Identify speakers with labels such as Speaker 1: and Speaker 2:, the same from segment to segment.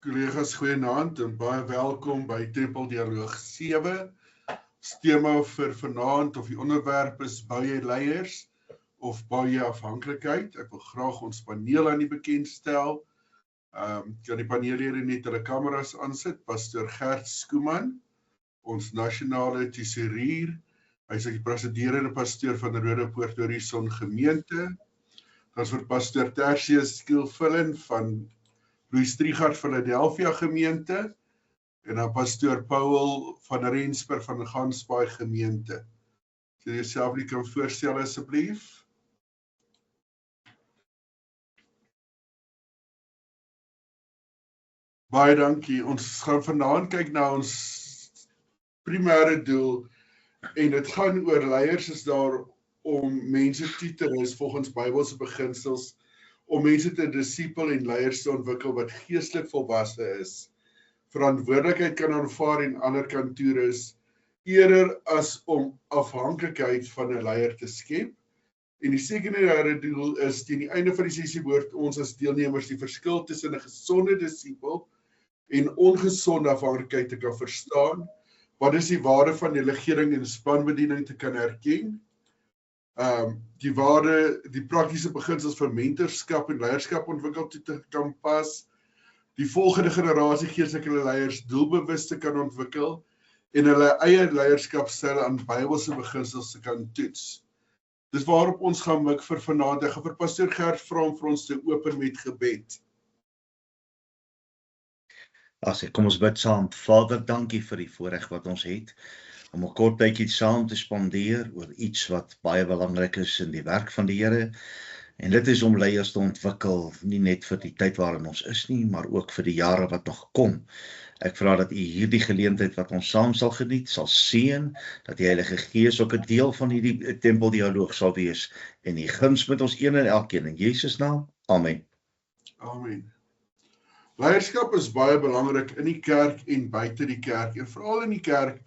Speaker 1: Collega's, goeienaand en baie welkom by Tempeldialoog 7. Ons tema vir vanaand of die onderwerp is: bou jy leiers of bou jy afhanklikheid? Ek wil graag ons paneel aan die bekendstel. Kan die paneellede net hulle kameras aansit? Pastor Gert Schoeman, ons nasionale tesourier. Hy is die presiderende pastoor van die Rodepoort Horison gemeente. Dan is vir Pastor Tertius Skilvillen van Louis Trichardt Philadelphia gemeente en dan Pastoor Paul van Rensburg van die Gansbaai gemeente. As jy jouself nie kan voorstel asseblief. Baie dankie. Ons gaan vanaand kyk na ons primêre doel en dit gaan oor leiers is daar om mense toe te rus volgens Bybelse beginsels, om mense te disipel en leiers te ontwikkel wat geestelik volwasse is, verantwoordelikheid kan aanvaar en ander kan toerus, eerder as om afhanklikheid van 'n leier te skep. En die sekondêre doel is teen die einde van die sessie behoort ons as deelnemers die verskil tussen 'n gesonde disipel en ongesonde afhanklikheid te kan verstaan. Wat is die waarde van delegering en spanbediening te kan erken? Die praktiese beginsels vir mentorskap en leierskap ontwikkel te kan pas, die volgende generasie geestelike leiers doelbewus te kan ontwikkel en hulle eie leierskapstyl aan Bybelse beginsels te kan toets. Dis waarop ons gaan mik vir vanaand. Ek gaan vir Pastoor Gert vra om vir ons te open met gebed.
Speaker 2: Kom ons bid saam. Vader, dankie vir die voorreg wat ons het om 'n kort tydjie saam te spandeer oor iets wat baie belangrik is in die werk van die Here. En dit is om leiers te ontwikkel, nie net vir die tyd waarin ons is nie, maar ook vir die jare wat nog kom. Ek vra dat U hierdie geleentheid wat ons saam sal geniet, sal seën, dat die Heilige Gees ook 'n deel van hierdie tempeldialoog sal wees. En U guns met ons een en elkeen in Jesus naam. Amen.
Speaker 1: Amen. Leierskap is baie belangrik in die kerk en buite die kerk, en veral in die kerk,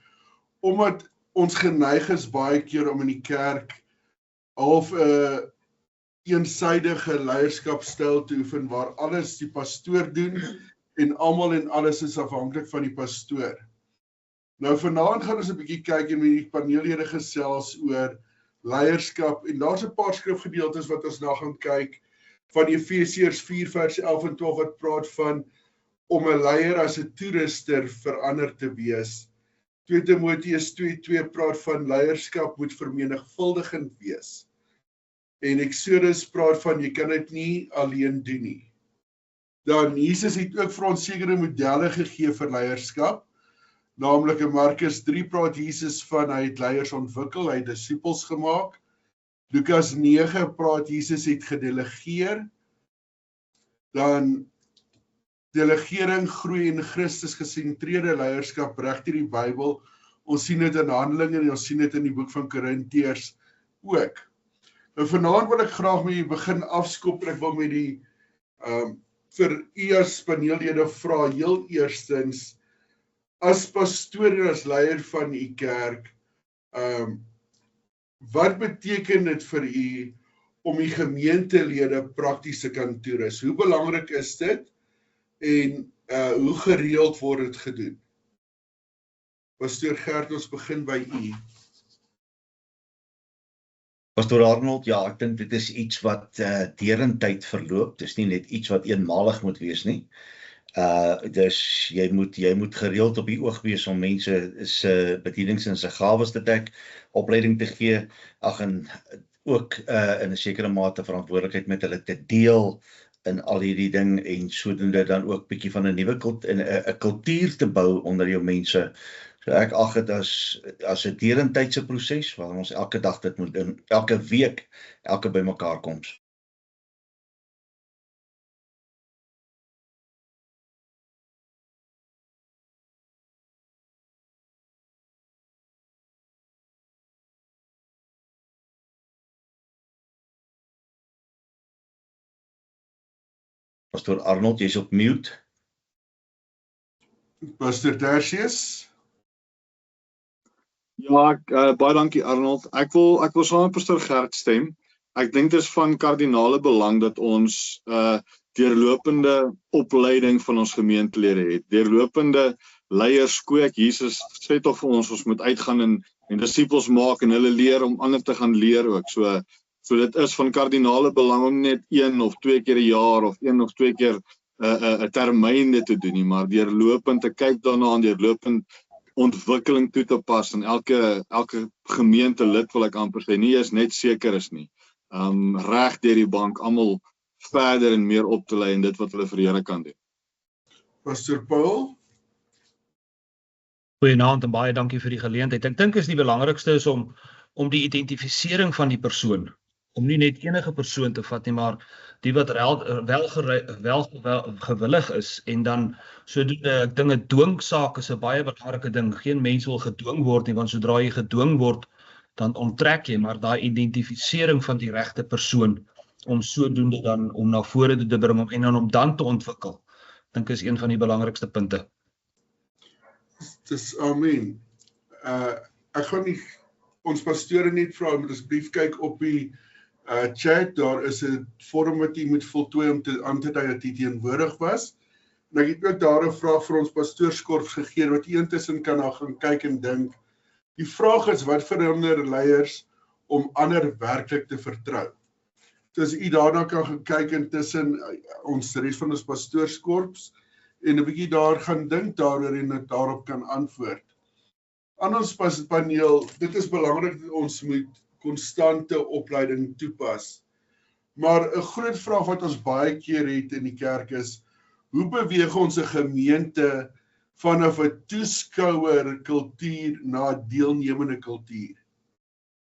Speaker 1: omdat ons geneig is baie keer om in die kerk half 'n eensydige leierskapstyl te oefen waar alles die pastoor doen en almal en alles is afhanklik van die pastoor. Nou vanaand gaan ons 'n bietjie kyk en met die paneellede gesels oor leierskap en daar's 'n paar skrifgedeeltes wat ons na gaan kyk van Efesiërs 4 vers 11 en 12 wat praat van om 'n leier as 'n toeruster verander te wees. 2 Timoteus 2:2 praat van leierskap moet vermenigvuldigend wees. En Exodus praat van jy kan dit nie alleen doen nie. Dan Jesus het ook vir ons sekere modelle gegee vir leierskap. Naamlik in Markus 3 praat Jesus van hy het leiers ontwikkel, hy het disippels gemaak. Lukas 9 praat Jesus het gedelegeer. Dan delegering, groei en Christus gesentreerde leierskap reg deur die Bybel. Ons sien dit in Handelinge en ons sien dit in die boek van Korintiërs ook. Nou vanaand wil ek graag met u begin afskop en ek wil met die vir u as paneellede vra heel eerstens, as pastoor en as leier van u kerk, wat beteken dit vir u om die gemeentelede prakties te kan toerus? Hoe belangrik is dit en hoe gereeld word dit gedoen? Pastoor Gert, ons begin by u.
Speaker 2: Pastoor Arnold, ja, ek dink dit is iets wat deurentyd verloop. Dit is nie net iets wat eenmalig moet wees nie. Dus jy moet gereeld op die oog wees om mense se bedienings en se gawes te dek, opleiding te gee, en ook in 'n sekere mate verantwoordelikheid met hulle te deel in al hierdie ding en sodoende dan ook bietjie van 'n nuwe kultuur te bou onder jou mense. So ek ag dit as 'n deurentydse proses waar ons elke dag dit moet doen, elke week, elke bymekaar kom. Pastoor Arnold, jy's op mute.
Speaker 1: Pastoor Tertius.
Speaker 3: Ja, baie dankie Arnold. Ek wil saam met Pastoor Gert stem. Ek dink dit is van kardinale belang dat ons deurlopende opleiding van ons gemeentelede het. Deurlopende leiers kweek. Jesus sê tog vir ons moet uitgaan en disippels maak en hulle leer om ander te gaan leer ook. So dit is van kardinale belang om net 1 of 2 keer 'n jaar of 1 of 2 keer 'n termyn dit te doen nie, maar deurlopend te kyk daarna en deurlopend ontwikkeling toe te pas en elke gemeente lid wil ek amper sê, nie is net seker is nie. Reg deur die bank almal verder en meer op te lei in dit wat hulle vir die Here kan doen.
Speaker 1: Pastor Paul?
Speaker 4: Goeienaand en baie dankie vir die geleentheid. Ek dink is die belangrikste is om die identifisering van die persoon, om nie net enige persoon te vat nie, maar die wat wel gewillig is en dan sodoende, ek dink 'n dwingsaak is 'n baie belangrike ding. Geen mens wil gedwing word nie, want sodra jy gedwing word, dan onttrek jy, maar daai identifisering van die regte persoon om sodoende dan om na vore te bring en dan te ontwikkel, dink is een van die belangrikste punte.
Speaker 1: Dis amen. Ek gaan nie ons pastore net vra, moet asseblief kyk op die chat, daar is 'n vorm wat jy moet voltooi om aan te dui dat jy teenwoordig was. En ek het ook daar 'n vraag vir ons pastoorskorps gegee, wat jy intussen kan na gaan kyk en dink. Die vraag is, wat verhinder leiers om ander werklik te vertrou? So as jy daarna kan gaan kyk intussen ons res van ons pastoorskorps, en 'n bietjie daar gaan dink daaroor en dit daarop kan antwoord. Aan ons paneel, dit is belangrik dat ons moet konstante opleiding toepas. Maar 'n groot vraag wat ons baie keer het in die kerk is, hoe beweeg ons 'n gemeente vanaf 'n toeskouer kultuur na 'n deelnemende kultuur?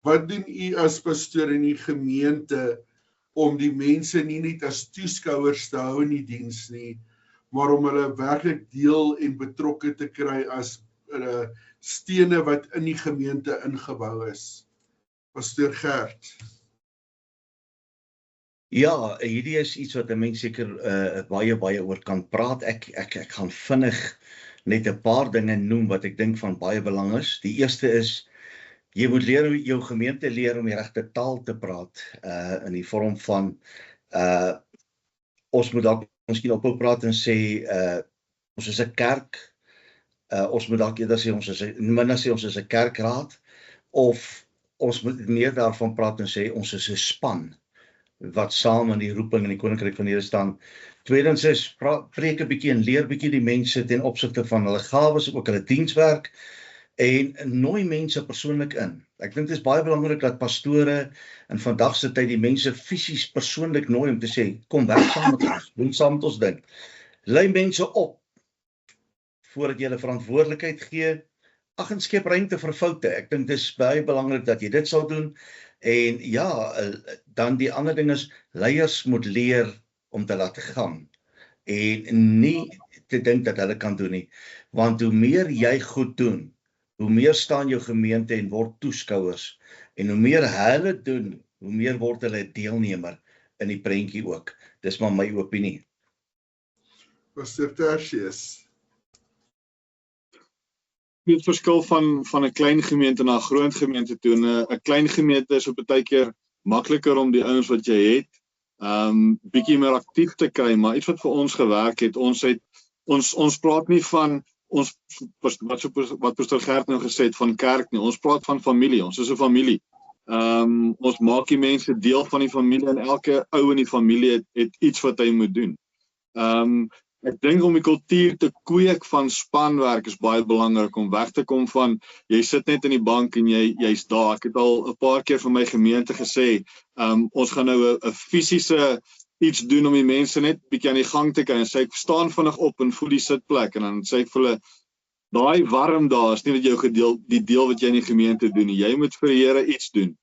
Speaker 1: Wat doen u as pastoor in die gemeente om die mense nie net as toeskouers te hou in die diens nie, maar om hulle werklik deel en betrokke te kry as stene wat in die gemeente ingebou is? Pastor Gert.
Speaker 2: Ja, hierdie is iets wat 'n mens seker baie oor kan praat. Ek gaan vinnig net 'n paar dinge noem wat ek dink van baie belang is. Die eerste is, jy moet jou gemeente leer om die regte taal te praat, in die vorm van, ons moet dalk miskien ophou praat en sê, ons is 'n kerk, ons moet dalk eerder sê, ons is 'n kerkraad, of ons moet meer daarvan praat en sê, ons is 'n span, wat saam in die roeping in die koninkryk van die Here staan. Tweedens is, preek 'n bietjie en leer bietjie die mense ten opsigte van hulle gawes, ook hulle dienswerk, en nooi mense persoonlik in. Ek dink dit is baie belangrik dat pastore in vandag se tyd die mense fisies persoonlik nooi om te sê, kom werk saam met ons, doen saam met ons ding. Lei mense op, voordat jy hulle verantwoordelikheid gee, en skep ruimte vir foute. Ek dink dit is baie belangrik dat jy dit sal doen. En ja, dan die ander ding is, leiers moet leer om te laat gaan, en nie te dink dat hulle kan doen nie, want hoe meer jy goed doen, hoe meer staan jou gemeente en word toeskouers, en hoe meer hulle doen, hoe meer word hulle 'n deelnemer in die prentjie ook. Dis maar my opinie.
Speaker 1: Pastor Tertius.
Speaker 3: Die verskil van 'n klein gemeente na 'n groot gemeente toe. 'n klein gemeente is op baie keer makliker om die ouens wat jy het, bietjie meer aktief te kry, maar iets wat vir ons gewerk het, ons praat nie van wat Pastor Gert nou gesê het van kerk nie, ons praat van familie, ons is 'n familie. Ons maak die mense deel van die familie en elke ou in die familie het iets wat hy moet doen. Ek dink om die kultuur te kweek van spanwerk is baie belangrik om weg te kom van, jy sit net in die bank en jy's daar. Ek het al 'n paar keer van my gemeente gesê, ons gaan nou 'n fisiese iets doen om die mense net bietjie aan die gang te kry, en sê ek staan vinnig op en voel die sitplek, en dan sê ek vir hulle, daai warm daar is nie wat jou die deel wat jy in die gemeente doen nie, jy moet vir die Here iets doen.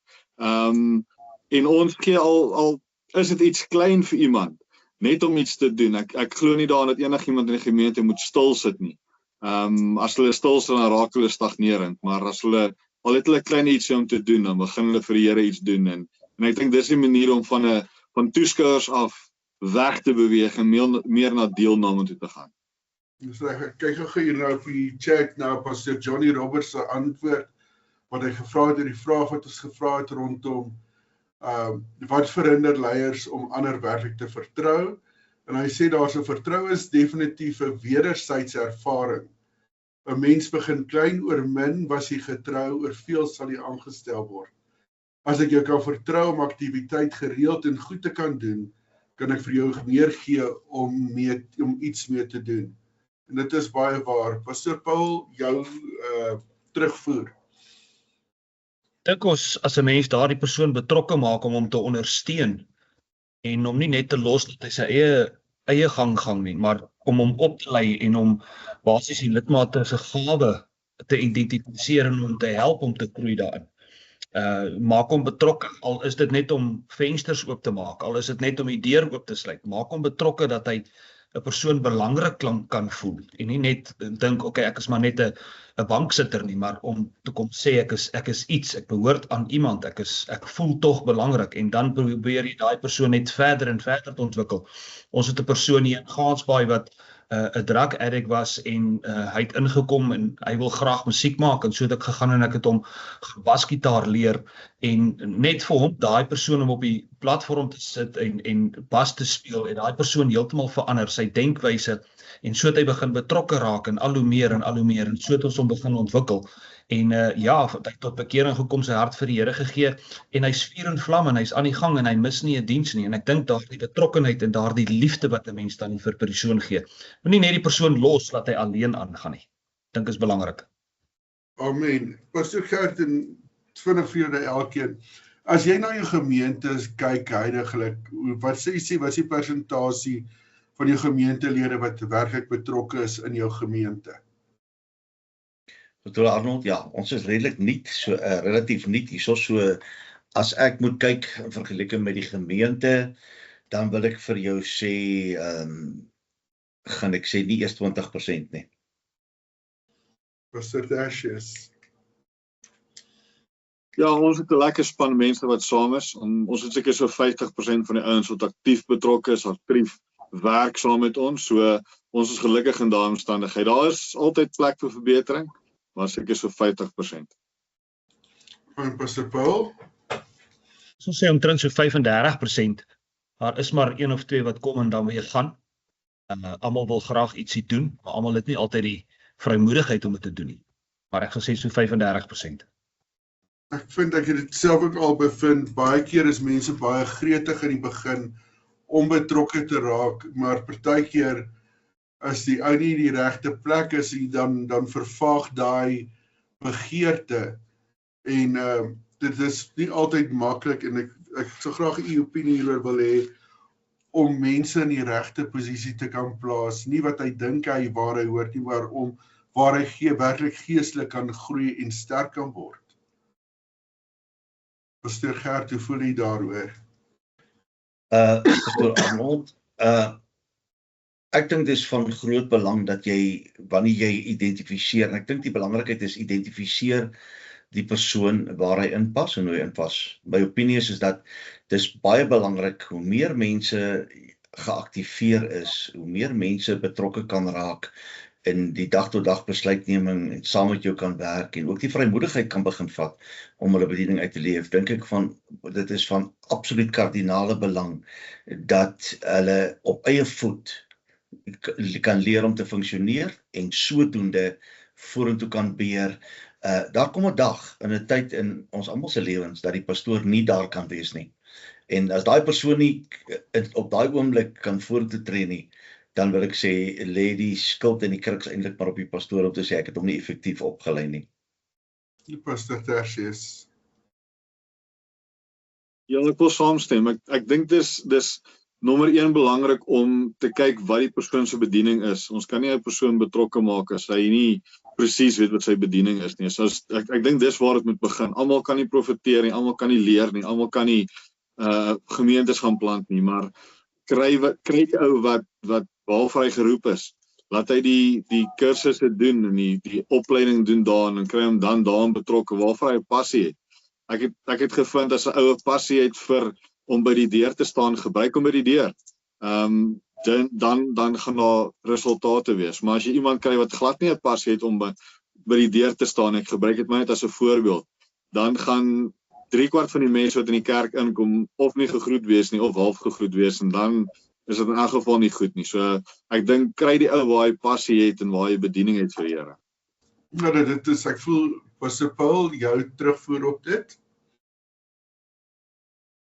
Speaker 3: En ons gee al is dit iets klein vir iemand, net om iets te doen. Ek glo nie daaraan dat enigiemand in die gemeente moet stil sit nie. As hulle stil sit, dan raak hulle stagnerend, maar as hulle al het hulle klein ietsie om te doen, dan begin hulle vir die Here iets doen, en ek dink dis die manier om van toeskouers af weg te beweeg en meer na deelname toe te gaan.
Speaker 1: Dus ek kyk gou hier nou op die chat na Pastor Johnny Roberts se antwoord, wat hy gevra het, die vraag wat ons gevra het rondom wat verhinder leiers om ander werklik te vertrou. En hy sê daar's 'n vertroue is definitief 'n wederwysige ervaring. 'n Mens begin klein oor min, was jy getrou, oor veel sal jy aangestel word. As ek jou kan vertrou om aktiwiteit gereeld en goed te kan doen, kan ek vir jou meer gee om iets mee te doen. En dit is baie waar. Pastor Paul, jou terugvoer.
Speaker 4: Dink ons as 'n mens daardie persoon betrokke maak om hom te ondersteun en hom nie net te los dat hy sy eie gang nie, maar om hom op te lei en om basies die lidmate se gawe te identifiseer en hom te help om te groei daarin. Maak hom betrokke, al is dit net om vensters oop te maak, al is dit net om die deur oop te sluit, maak hom betrokke dat hy 'n persoon belangrik kan voel en nie net dink okay, ek is maar net 'n banksitter nie, maar om te kom sê ek is iets, ek behoort aan iemand, ek voel tog belangrik en dan probeer jy daai persoon net verder en verder te ontwikkel. Ons het 'n persoon hier in Gaansbaai wat 'n drug addict was en hy het ingekom en hy wil graag musiek maak en so het ek gegaan en ek het hom basgitaar leer en net vir hom, daai persoon om op die platform te sit en bas te speel en daai persoon heeltemal verander, sy denkwyse en so het hy begin betrokke raak en al hoe meer en so het ons hom begin ontwikkel en ja, hy het tot bekering gekom, sy hart vir die Here gegee en hy's vuur en vlam en hy's aan die gang en hy mis nie 'n diens nie en ek dink daardie betrokkenheid en daardie liefde wat 'n mens dan vir 'n persoon gee. Moenie net die persoon los dat hy alleen aangaan nie. Dink is belangrik.
Speaker 1: Amen. Pastor Gert, en vinnig vir julle elkeen. As jy na jou gemeente kyk heiliglik, wat sê jy, wat is die persentasie van jou gemeentelede wat werklik betrokke is in jou gemeente?
Speaker 2: Dr. Arnold, ja, ons is redelik nuut, relatief nuut hierso, so as ek moet kyk in vergelyking met die gemeente, dan wil ek vir jou sê, gaan ek sê nie eers 20% nie.
Speaker 1: Pastor Tertius.
Speaker 3: Ja, ons het 'n lekker span mense wat saam is. Ons het seker so 50% van die ouens wat aktief betrokke is, aktief werk saam met ons. So ons is gelukkig in daai omstandigheid. Daar is altyd plek vir verbetering, maar seker so 50%.
Speaker 1: En Pastor Paul?
Speaker 4: Ons sê omtrent so 35%. Daar is maar een of twee wat kom en dan weer gaan. Almal wil graag ietsie doen, maar almal het nie altyd die vrymoedigheid om dit te doen nie. Maar ek gesê so 35%.
Speaker 1: Ek vind ek het dit self ook al bevind, baie keer is mense baie gretig in die begin om betrokke te raak, maar partykeer as die ou nie die regte plek is, dan vervaag daai begeerte en dit is nie altyd maklik en ek sou graag u opinie hieroor wil hê om mense in die regte posisie te kan plaas, nie wat hy dink waar hy hoort nie, maar om waar hy werklik geestelik kan groei en sterk kan word. Pastor Gert, hoe voel jy daaroor?
Speaker 2: Pastor Arnold, ek dink dis van groot belang dat jy, wanneer jy identifiseer, en ek dink die belangrikheid is identifiseer die persoon waar hy inpas en hoe hy inpas. My opinie is dat dis baie belangrik, hoe meer mense geaktiveer is, hoe meer mense betrokke kan raak in die dag-tot-dag besluitneming en saam met jou kan werk en ook die vrymoedigheid kan begin vat om hulle bediening uit te leef, dink ek dit is van absoluut kardinale belang dat hulle op eie voet kan leer om te funksioneer en sodoende vorentoe kan beheer. Daar kom 'n dag in 'n tyd in ons almal se lewens dat die pastoor nie daar kan wees nie. En as daai persoon nie op daai oomblik kan vorentoe tree nie, dan wil ek sê, lê die skuld en die kruks eintlik maar op die pastoor om te sê ek het hom nie effektief opgelei nie.
Speaker 1: Die Pastor Tertius.
Speaker 3: Ja, ek wil saamstem. Ek dink dis nommer 1 belangrik om te kyk wat die persoon se bediening is. Ons kan nie 'n persoon betrokke maak as hy nie presies weet wat sy bediening is nie. So ek dink dis waar dit moet begin. Almal kan nie profeteer nie, almal kan nie leer nie, almal kan nie gemeentes gaan plant nie, maar kry die ou wat waarvoor hy geroep is. Laat hy die kursusse doen en die opleiding doen daar en kry hom dan daarin betrokke waarvoor hy 'n passie het. Ek het gevind as 'n ou 'n passie het vir om by die deur te staan, gebruik hom by die deur. Dan gaan daar resultate wees. Maar as jy iemand kry wat glad nie 'n passie het om by die deur te staan, ek gebruik dit maar net as 'n voorbeeld, dan gaan 3/4 van die mense wat in die kerk inkom of nie gegroet wees nie of half gegroet wees en dan is dit in elk geval nie goed nie. So ek dink kry die ou waar hy passie het en waar hy bediening het vir die Here.
Speaker 1: Ja, dit is, ek voel, Pastor Paul, jou terugvoer op dit?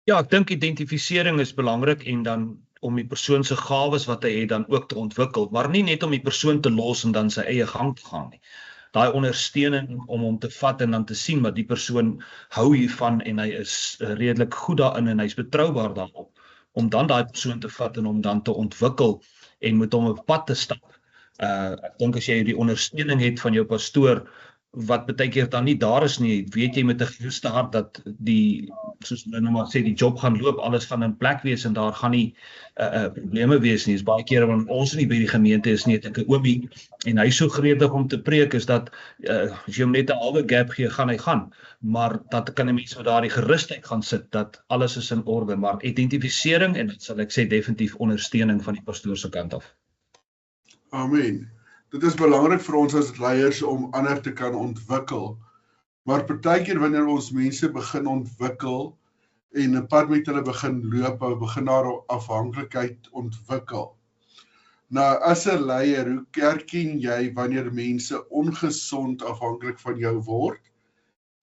Speaker 4: Ja, ek dink identifisering is belangrik en dan om die persoon se gawes wat hy het dan ook te ontwikkel, maar nie net om die persoon te los en dan sy eie gang te gaan nie. Daai ondersteuning om hom te vat en dan te sien wat die persoon hou hiervan en hy is redelik goed daarin en hy's betroubaar daarop, om dan daai persoon te vat en hom dan te ontwikkel en met hom op pad te stap. Ek dink as jy die ondersteuning het van jou pastoor, wat baie keer dan nie daar is nie, weet jy met 'n gerusde hart dat die, soos hulle nou maar sê, die job gaan loop, alles gaan in plek wees en daar gaan nie probleme wees nie. Is baie keer wanneer ons nie by die gemeente is nie, het ek 'n oomie en hy is so gretig om te preek, is dat as jy hom net 'n halwe gap gee, gaan hy gaan, maar dat kan 'n mens met daardie gerusheid gaan sit, dat alles is in orde, maar identifisering en dit sal ek sê definitief ondersteuning van die pastoor se kant af.
Speaker 1: Amen. Dit is belangrik vir ons as leiers om ander te kan ontwikkel. Maar partykeer wanneer ons mense begin ontwikkel en 'n pad met hulle begin loop, begin daar afhanklikheid ontwikkel. Nou, as 'n leier, hoe erken jy wanneer mense ongesond afhanklik van jou word?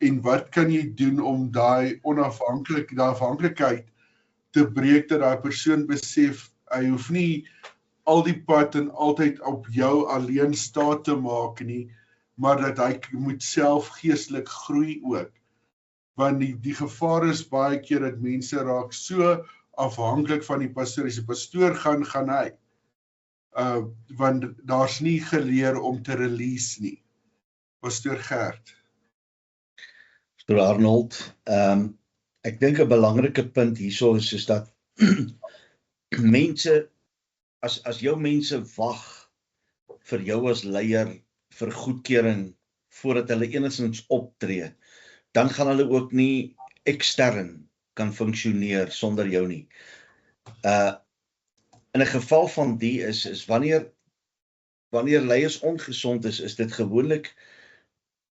Speaker 1: En wat kan jy doen om daai afhanklikheid te breek, dat daai persoon besef, hy hoef nie al die pad en altyd op jou alleen staat te maak nie, maar dat hy moet self geestelik groei ook. Want die gevaar is baie keer dat mense raak so afhanklik van die pastoor. As die pastoor gaan hy. Want daar's nie geleer om te release nie. Pastoor Gert.
Speaker 2: Pastoor Arnold, ek dink 'n belangrike punt hierso is dat mense, as jou mense wag vir jou as leier vir goedkeuring voordat hulle enigstens optree, dan gaan hulle ook nie ekstern kan funksioneer sonder jou nie. In 'n geval van die is wanneer leiers ongesond is dit gewoonlik,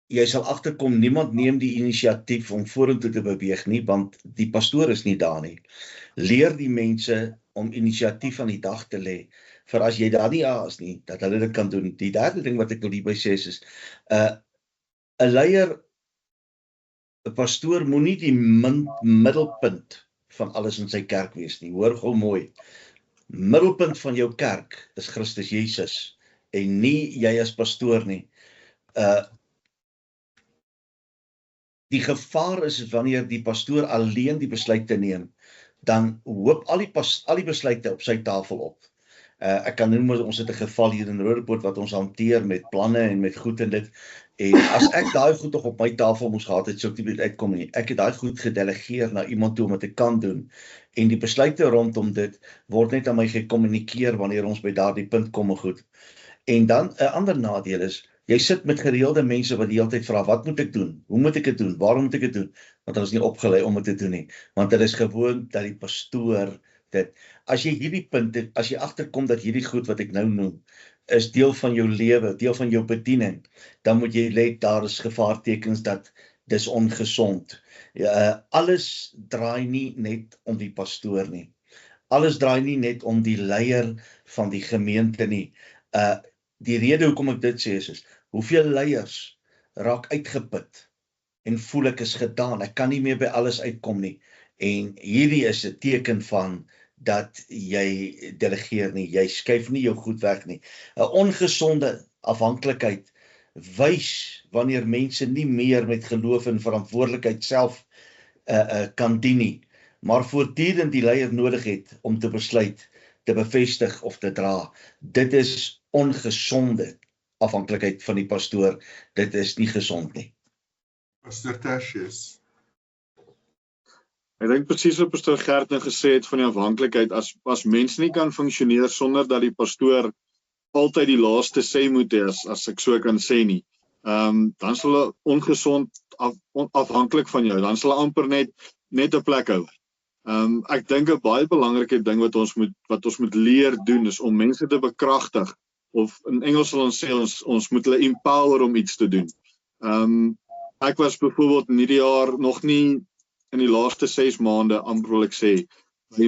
Speaker 2: jy sal agterkom, niemand neem die inisiatief om vorentoe te beweeg nie, want die pastoor is nie daar nie. Leer die mense om inisiatief aan die dag te lê, vir as jy daar nie is nie, dat hulle dit kan doen. Die derde ding wat ek wil hierby sê is, 'n leier, 'n pastoor moenie die middelpunt van alles in sy kerk wees nie. Hoor gou mooi. Middelpunt van jou kerk is Christus Jesus en nie jy as pastoor nie. Die gevaar is wanneer die pastoor alleen die besluite neem, dan hoop al die besluite op sy tafel op. Ek kan noem, ons het 'n geval hier in Roodepoort wat ons hanteer met planne en met goed en dit, en as ek daai goed nog op my tafel moes gehad het, sou ek nie uitkom nie. Ek het daai goed gedelegeer na iemand toe om dit te kan doen, en die besluite rondom dit word net aan my gekommunikeer wanneer ons by daardie punt kom en goed. En dan 'n ander nadeel is, jy sit met gereelde mense wat die hele tyd vra, wat moet ek doen? Hoe moet ek dit doen? Waarom moet ek dit doen? Want hulle is nie opgelei om dit te doen nie. Want hulle is gewoon dat die pastoor dit. As jy hierdie punte, as jy agterkom dat hierdie goed wat ek nou noem, is deel van jou lewe, deel van jou bediening, dan moet jy let, daar is gevaartekens dat dis ongesond. Alles draai nie net om die pastoor nie. Alles draai nie net om die leier van die gemeente nie. Die rede hoekom ek dit sê is, hoeveel leiers raak uitgeput en voel ek is gedaan, ek kan nie meer by alles uitkom nie. En hierdie is 'n teken van dat jy delegeer nie, jy skuif nie jou goed weg nie. 'n Ongesonde afhanklikheid wys wanneer mense nie meer met geloof en verantwoordelikheid self kan dien nie, maar voortdurend die leier nodig het om te besluit, te bevestig of te dra. Dit is ongesonde afhanklikheid van die pastoor. Dit is nie gesond nie.
Speaker 1: Pastor Tertius.
Speaker 3: Ek dink presies wat pastoor Gert nou gesê het van die afhanklikheid, as mense nie kan funksioneer sonder dat die pastoor altyd die laaste sê moet hê, as ek so kan sê nie, dan sal hulle ongesond afhanklik van jou, dan sal hulle amper net 'n plek hou. Ek dink 'n baie belangrike ding wat ons moet leer doen is om mense te bekragtig, of in Engels sal ons sê, ons moet hulle empower om iets te doen. Ek was byvoorbeeld in hierdie jaar nog nie in die laaste 6 maande, amper wil ek sê, by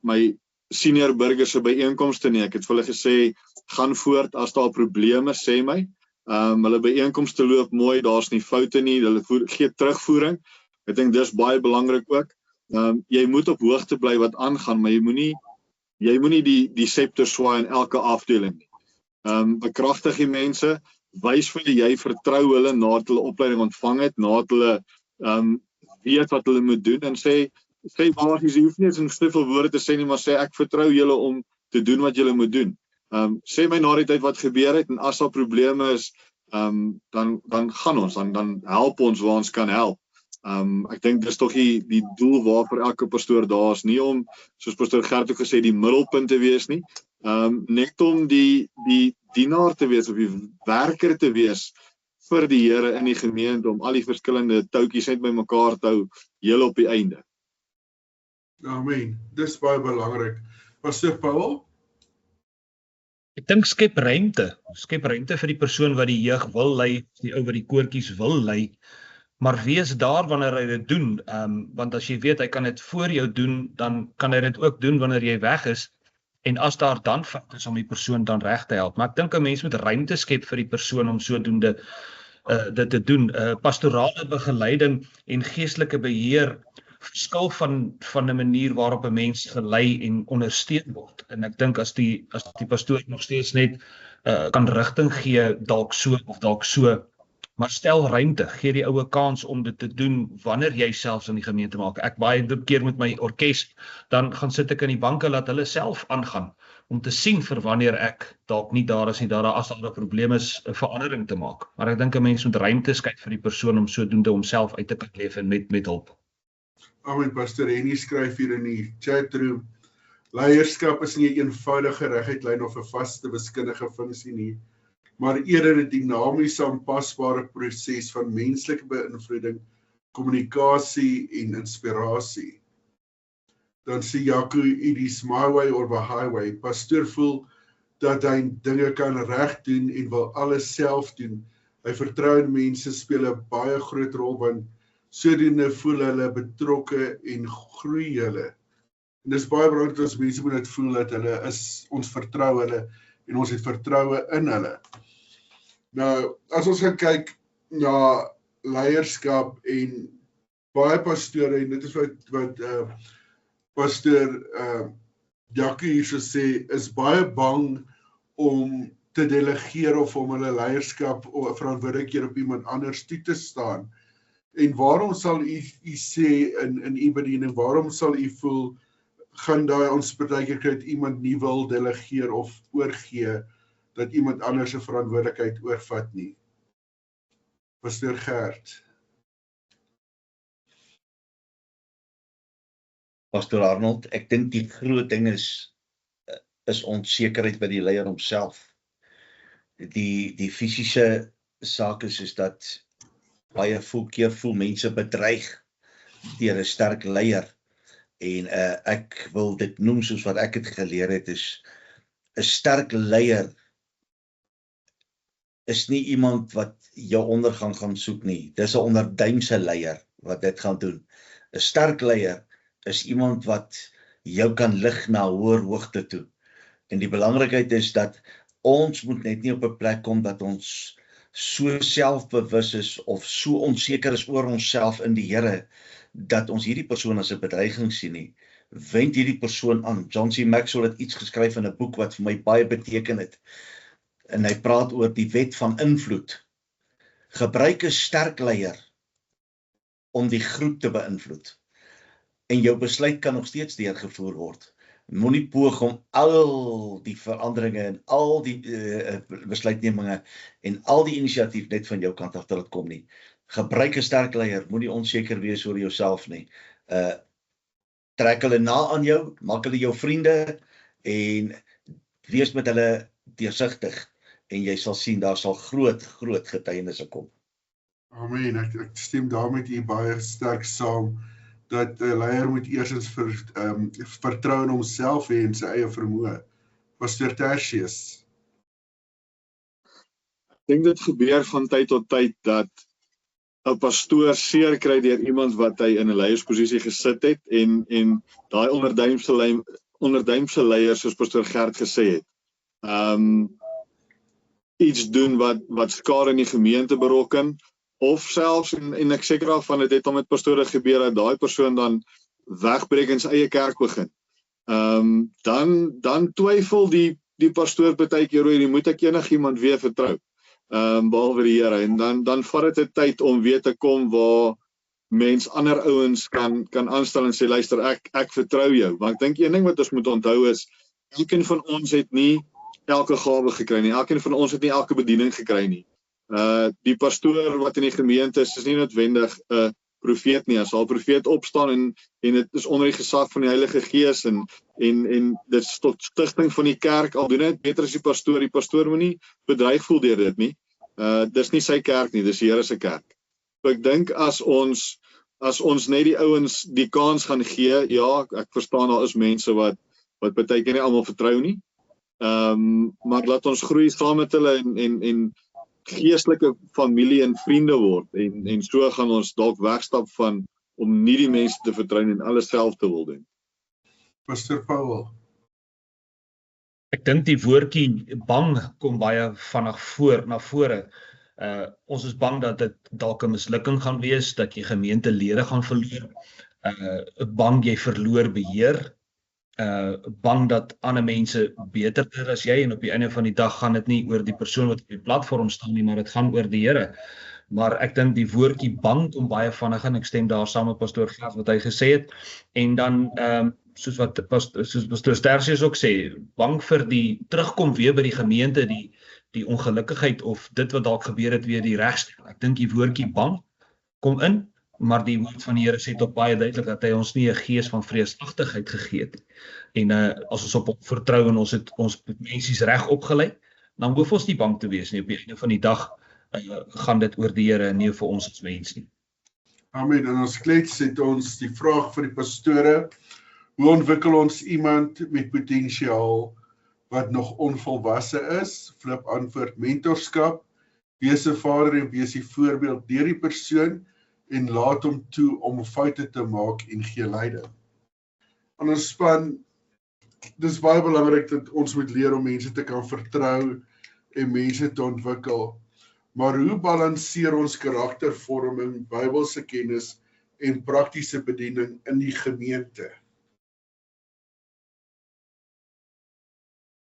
Speaker 3: my senior burgers se byeenkomste nie. Ek het vir hulle gesê, gaan voort as daar probleme, sê my. Hulle byeenkomste loop mooi, daar's nie foute nie, hulle gee terugvoering. Ek dink dis baie belangrik ook. Jy moet op hoogte bly wat aangaan, maar jy moenie die scepter swaai in elke afdeling nie. Bekragtig die mense, wys vir jy vertrou hulle nadat hulle opleiding ontvang het, nadat hulle weet wat hulle moet doen en sê basies, jy hoef nie eens in soveel woorde te sê nie, maar sê ek vertrou julle om te doen wat julle moet doen. Sê my na die tyd wat gebeur het en as daar probleme is, dan gaan ons, dan help ons waar ons kan help. Ek dink dis tog die doel waarvoor elke pastoor daar is, nie om, soos pastoor Gert ook gesê, die middelpunt te wees nie, net om die dienaar te wees of die werker te wees vir die Here in die gemeente, om al die verskillende toutjies net by mekaar te hou, heel op die einde.
Speaker 1: Amen, dis baie belangrik. Pastor Paul?
Speaker 4: Ek dink skep ruimte vir die persoon wat die jeug wil lei, die ou wat die koortjies wil lei, maar wees daar wanneer hy dit doen, want as jy weet hy kan dit voor jou doen, dan kan hy dit ook doen wanneer jy weg is, en as daar dan fout is om die persoon dan reg te help. Maar ek dink 'n mens moet ruimte skep vir die persoon om sodoende dit te doen. Pastorale begeleiding en geestelike beheer verskil van 'n manier waarop 'n mens gelei en ondersteun word. En ek dink as die pastoor nog steeds net kan rigting gee, dalk so of dalk so, maar stel ruimte, gee die oue kans om dit te doen wanneer jy selfs in die gemeente maak. Ek baie keer met my orkes, dan gaan sit ek in die banke, laat hulle self aangaan, om te sien vir wanneer ek dalk nie daar is nie, as daar 'n probleem is, 'n verandering te maak. Maar ek dink 'n mens moet ruimte skep vir die persoon om sodoende homself uit te kan leef en met hulp.
Speaker 1: Amen, Pastor Henny skryf hier in die chatroom, leierskap is nie 'n eenvoudige reguitlyn of 'n vaste wiskundige funksie nie, maar eerder 'n dinamiese aanpasbare proses van menslike beïnvloeding, kommunikasie en inspirasie. Dan sê Jaco, it is my way or the highway. Pastoor voel dat hy dinge kan reg doen en wil alles self doen. Hy vertrou in mense speel 'n baie groot rol, want sodoende voel hulle betrokke en groei hulle. En dis baie belangrik dat ons mense moet dit voel dat hulle is, ons vertrou hulle en ons het vertroue in hulle. Nou, as ons gaan kyk na leierskap en baie pastore, en dit is wat pastoor Jackie hier so sê, is baie bang om te delegeer of om hulle leierskap of verantwoordelikhede op iemand anders toe te staan. En waarom sal u sê in u bediening, waarom sal u voel, gaan daai ons partykeer kry dat iemand nie wil delegeer of oorgee, dat iemand anders se verantwoordelikheid oorvat nie? Pastor Gert.
Speaker 2: Pastor Arnold, ek dink die groot ding is onsekerheid by die leier homself. Die fisiese saak is dat baie keer voel mense bedreig deur 'n sterk leier. En ek wil dit noem soos wat ek het geleer het, is 'n sterk leier is nie iemand wat jou ondergang gaan soek nie. Dis 'n onderduimse leier wat dit gaan doen. 'n Sterk leier is iemand wat jou kan lig na hoër hoogte toe. En die belangrikheid is dat ons moet net nie op 'n plek kom dat ons so selfbewus is of so onseker is oor onsself in die Here, dat ons hierdie persoon as 'n bedreiging sien nie. Wend hierdie persoon aan. John C. Maxwell het iets geskryf in 'n boek wat vir my baie beteken het. En hy praat oor die wet van invloed. Gebruik 'n sterk leier om die groep te beïnvloed. En jou besluit kan nog steeds deurgevoer word. Moenie poog om al die veranderinge en al die besluitneminge en al die inisiatief net van jou kant af te laat kom nie. Gebruik 'n sterk leier, moenie onseker wees oor jouself nie. Trek hulle na aan jou, maak hulle jou vriende en wees met hulle deursigtig en jy sal sien daar sal groot getuienisse kom.
Speaker 1: Amen, ek stem daarmee met u baie sterk saam, dat 'n leier moet eerstens vertrou in homself hê en sy eie vermoë. Pastor Tertius.
Speaker 3: Ek dink dit gebeur van tyd tot tyd dat 'n pastoor seer kry deur iemand wat hy in 'n leiersposisie gesit het en daai onderduimse leiers, soos Pastor Gert gesê het, iets doen wat skade in die gemeente berokken, of selfs, en ek seker daarvan, dit het al met pastore gebeur, dat daai persoon dan wegbreek in sy eie kerk begin. Dan twyfel die pastoor partykeer oor, moet ek enigiemand weer vertrou, behalwe die Here, en dan vat dit 'n tyd om weer te kom waar mens ander ouens kan aanstel en sê, luister, ek vertrou jou, want ek dink een ding wat ons moet onthou is, elkeen van ons het nie elke gawe gekry nie, elkeen van ons het nie elke bediening gekry nie. Die pastoor wat in die gemeente is nie noodwendig 'n profeet nie, as al profeet opstaan en dit is onder die gesag van die Heilige Gees en dit is tot stigting van die kerk, al doen dit beter as die pastoor moet nie bedreig voel deur dit nie, dis nie sy kerk nie, dis die Here se kerk. So ek dink as ons net die ouens die kans gaan gee, ja, ek verstaan daar is mense wat partykeer nie almal vertrou nie, maar laat ons groei saam met hulle en geestelike familie en vriende word, en so gaan ons dalk wegstap van om nie die mense te vertrou en alles self te wil doen.
Speaker 1: Pastor Paul.
Speaker 4: Ek dink die woordjie bang kom baie vinnig na vore. Ons is bang dat dit dalk 'n mislukking gaan wees, dat jy gemeentelede gaan verloor, bang jy verloor beheer, bang dat ander mense beter is as jy, en op die einde van die dag gaan dit nie oor die persoon wat op die platform staan nie, maar dit gaan oor die Here. Maar ek dink die woordjie bang kom baie vinnig in, ek stem daar saam met Pastor Gert wat hy gesê het, en dan soos Pastor Stersius ook sê, bang vir die terugkom weer by die gemeente, die ongelukkigheid of dit wat dalk gebeur het weer die regstel. Ek dink die woordjie bang kom in, maar die woord van die Here sê tot baie duidelik dat hy ons nie 'n gees van vreesagtigheid gegee het. En as ons op hom vertrou en ons het ons mensies reg opgelei, dan hoef ons nie bang te wees nie. Op die einde van die dag gaan dit oor die Here en nie vir ons as mens nie.
Speaker 1: Amen. En ons klets het ons die vraag vir die pastore, hoe ontwikkel ons iemand met potensiaal wat nog onvolwasse is? Flip antwoord, mentorskap, wees 'n vader en wees die voorbeeld deur die persoon, en laat hom toe om foute te maak en gee leiding. En ons span, dis baie belangrik dat ons moet leer om mense te kan vertrou en mense te ontwikkel. Maar hoe balanseer ons karaktervorming, Bybelse kennis en praktiese bediening in die gemeente?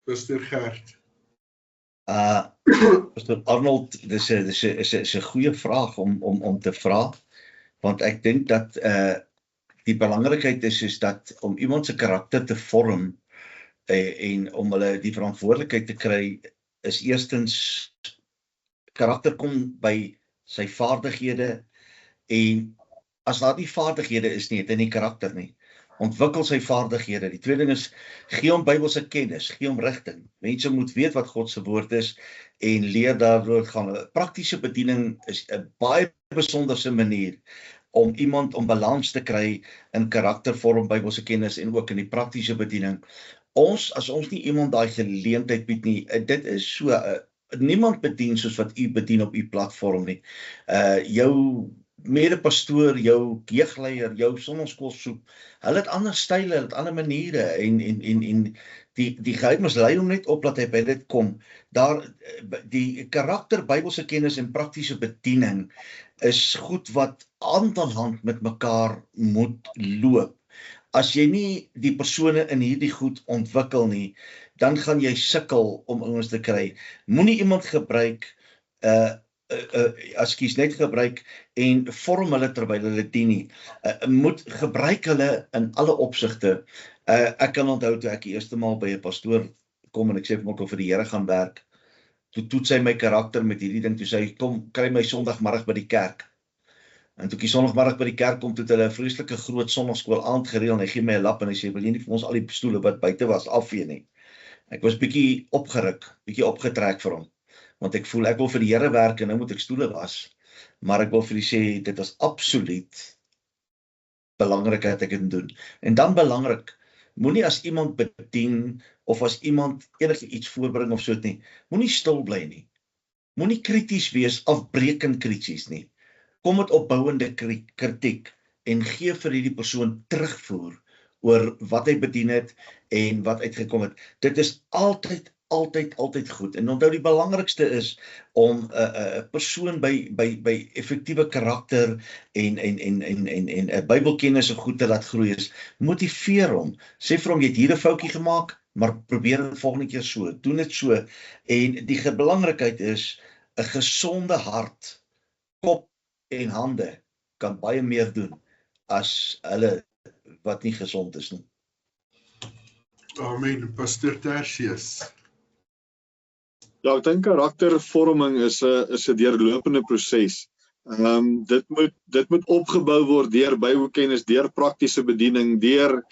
Speaker 1: Pastor Gert.
Speaker 2: Pastor Arnold, dis 'n goeie vraag om te vra, want ek dink dat die belangrikheid is dat om iemand se karakter te vorm en om hulle die verantwoordelikheid te kry, is eerstens karakter kom by sy vaardighede, en as daar nie vaardighede is nie, het hy nie karakter nie. Ontwikkel sy vaardighede. Die tweede ding is, gee hom Bybelse kennis, gee hom rigting. Mense moet weet wat God se woord is en leer daaroor gaan. Praktiese bediening is 'n baie besonderse manier om iemand om balans te kry in karaktervorm, Bybelse kennis en ook in die praktiese bediening. As ons nie iemand daai geleentheid bied nie, dit is so, niemand bedien soos wat u bedien op u platform nie. Jou mede-pastoor, jou jeugleier, jou sonnaskoolsoep, hulle het ander style, hulle het ander maniere, en die geheim is lei hom net op dat hy by dit kom. Die karakter, Bybelse kennis en praktiese bediening is goed wat hand aan hand met mekaar moet loop. As jy nie die persone in hierdie goed ontwikkel nie, dan gaan jy sukkel om ouens te kry. Moenie iemand gebruik, net gebruik en vorm hulle terwyl hulle dien nie. Moet gebruik hulle in alle opsigte. Ek kan onthou toe ek die eerste maal by 'n pastoor kom en ek sê vir hom ek wil vir die Here gaan werk. Toe toets hy my karakter met hierdie ding, toe sê hy, kom, kry my Sondagmiddag by die kerk. En toe ek die Sondagmiddag by die kerk kom, toe het hulle 'n vreeslike groot Sondagskool aand gereël, en hy gee my 'n lap en hy sê, wil jy nie vir ons al die stoele wat buite was afvee nie? Ek was bietjie opgeruk, bietjie opgetrek vir hom, want ek voel ek wil vir die Here werk en nou moet ek stoele was. Maar ek wil vir die sê, dit was absoluut belangrik dat ek dit doen. En dan belangrik, moenie as iemand bedien of as iemand enige iets voorbring of so nie, moenie stil bly nie. Moenie krities wees, afbreekend krities nie. Kom met opbouende kritiek en gee vir hierdie persoon terugvoer oor wat hy bedien het en wat uitgekom het. Dit is altyd goed. En onthou die belangrikste is om 'n persoon by effektiewe karakter en 'n Bybelkennis en goed te laat groei is. Motiveer hom. Sê vir hom jy het hier 'n foutjie gemaak, maar probeer dit volgende keer so. Doen dit so. En die belangrikheid is 'n gesonde hart, kop en hande kan baie meer doen as hulle wat nie gesond is nie.
Speaker 1: Amen, Pastor Tertius.
Speaker 3: Ja, ek dink karaktervorming is 'n deurlopende proses. Dit moet opgebou word deur Bybelkennis, deur praktiese bediening, deur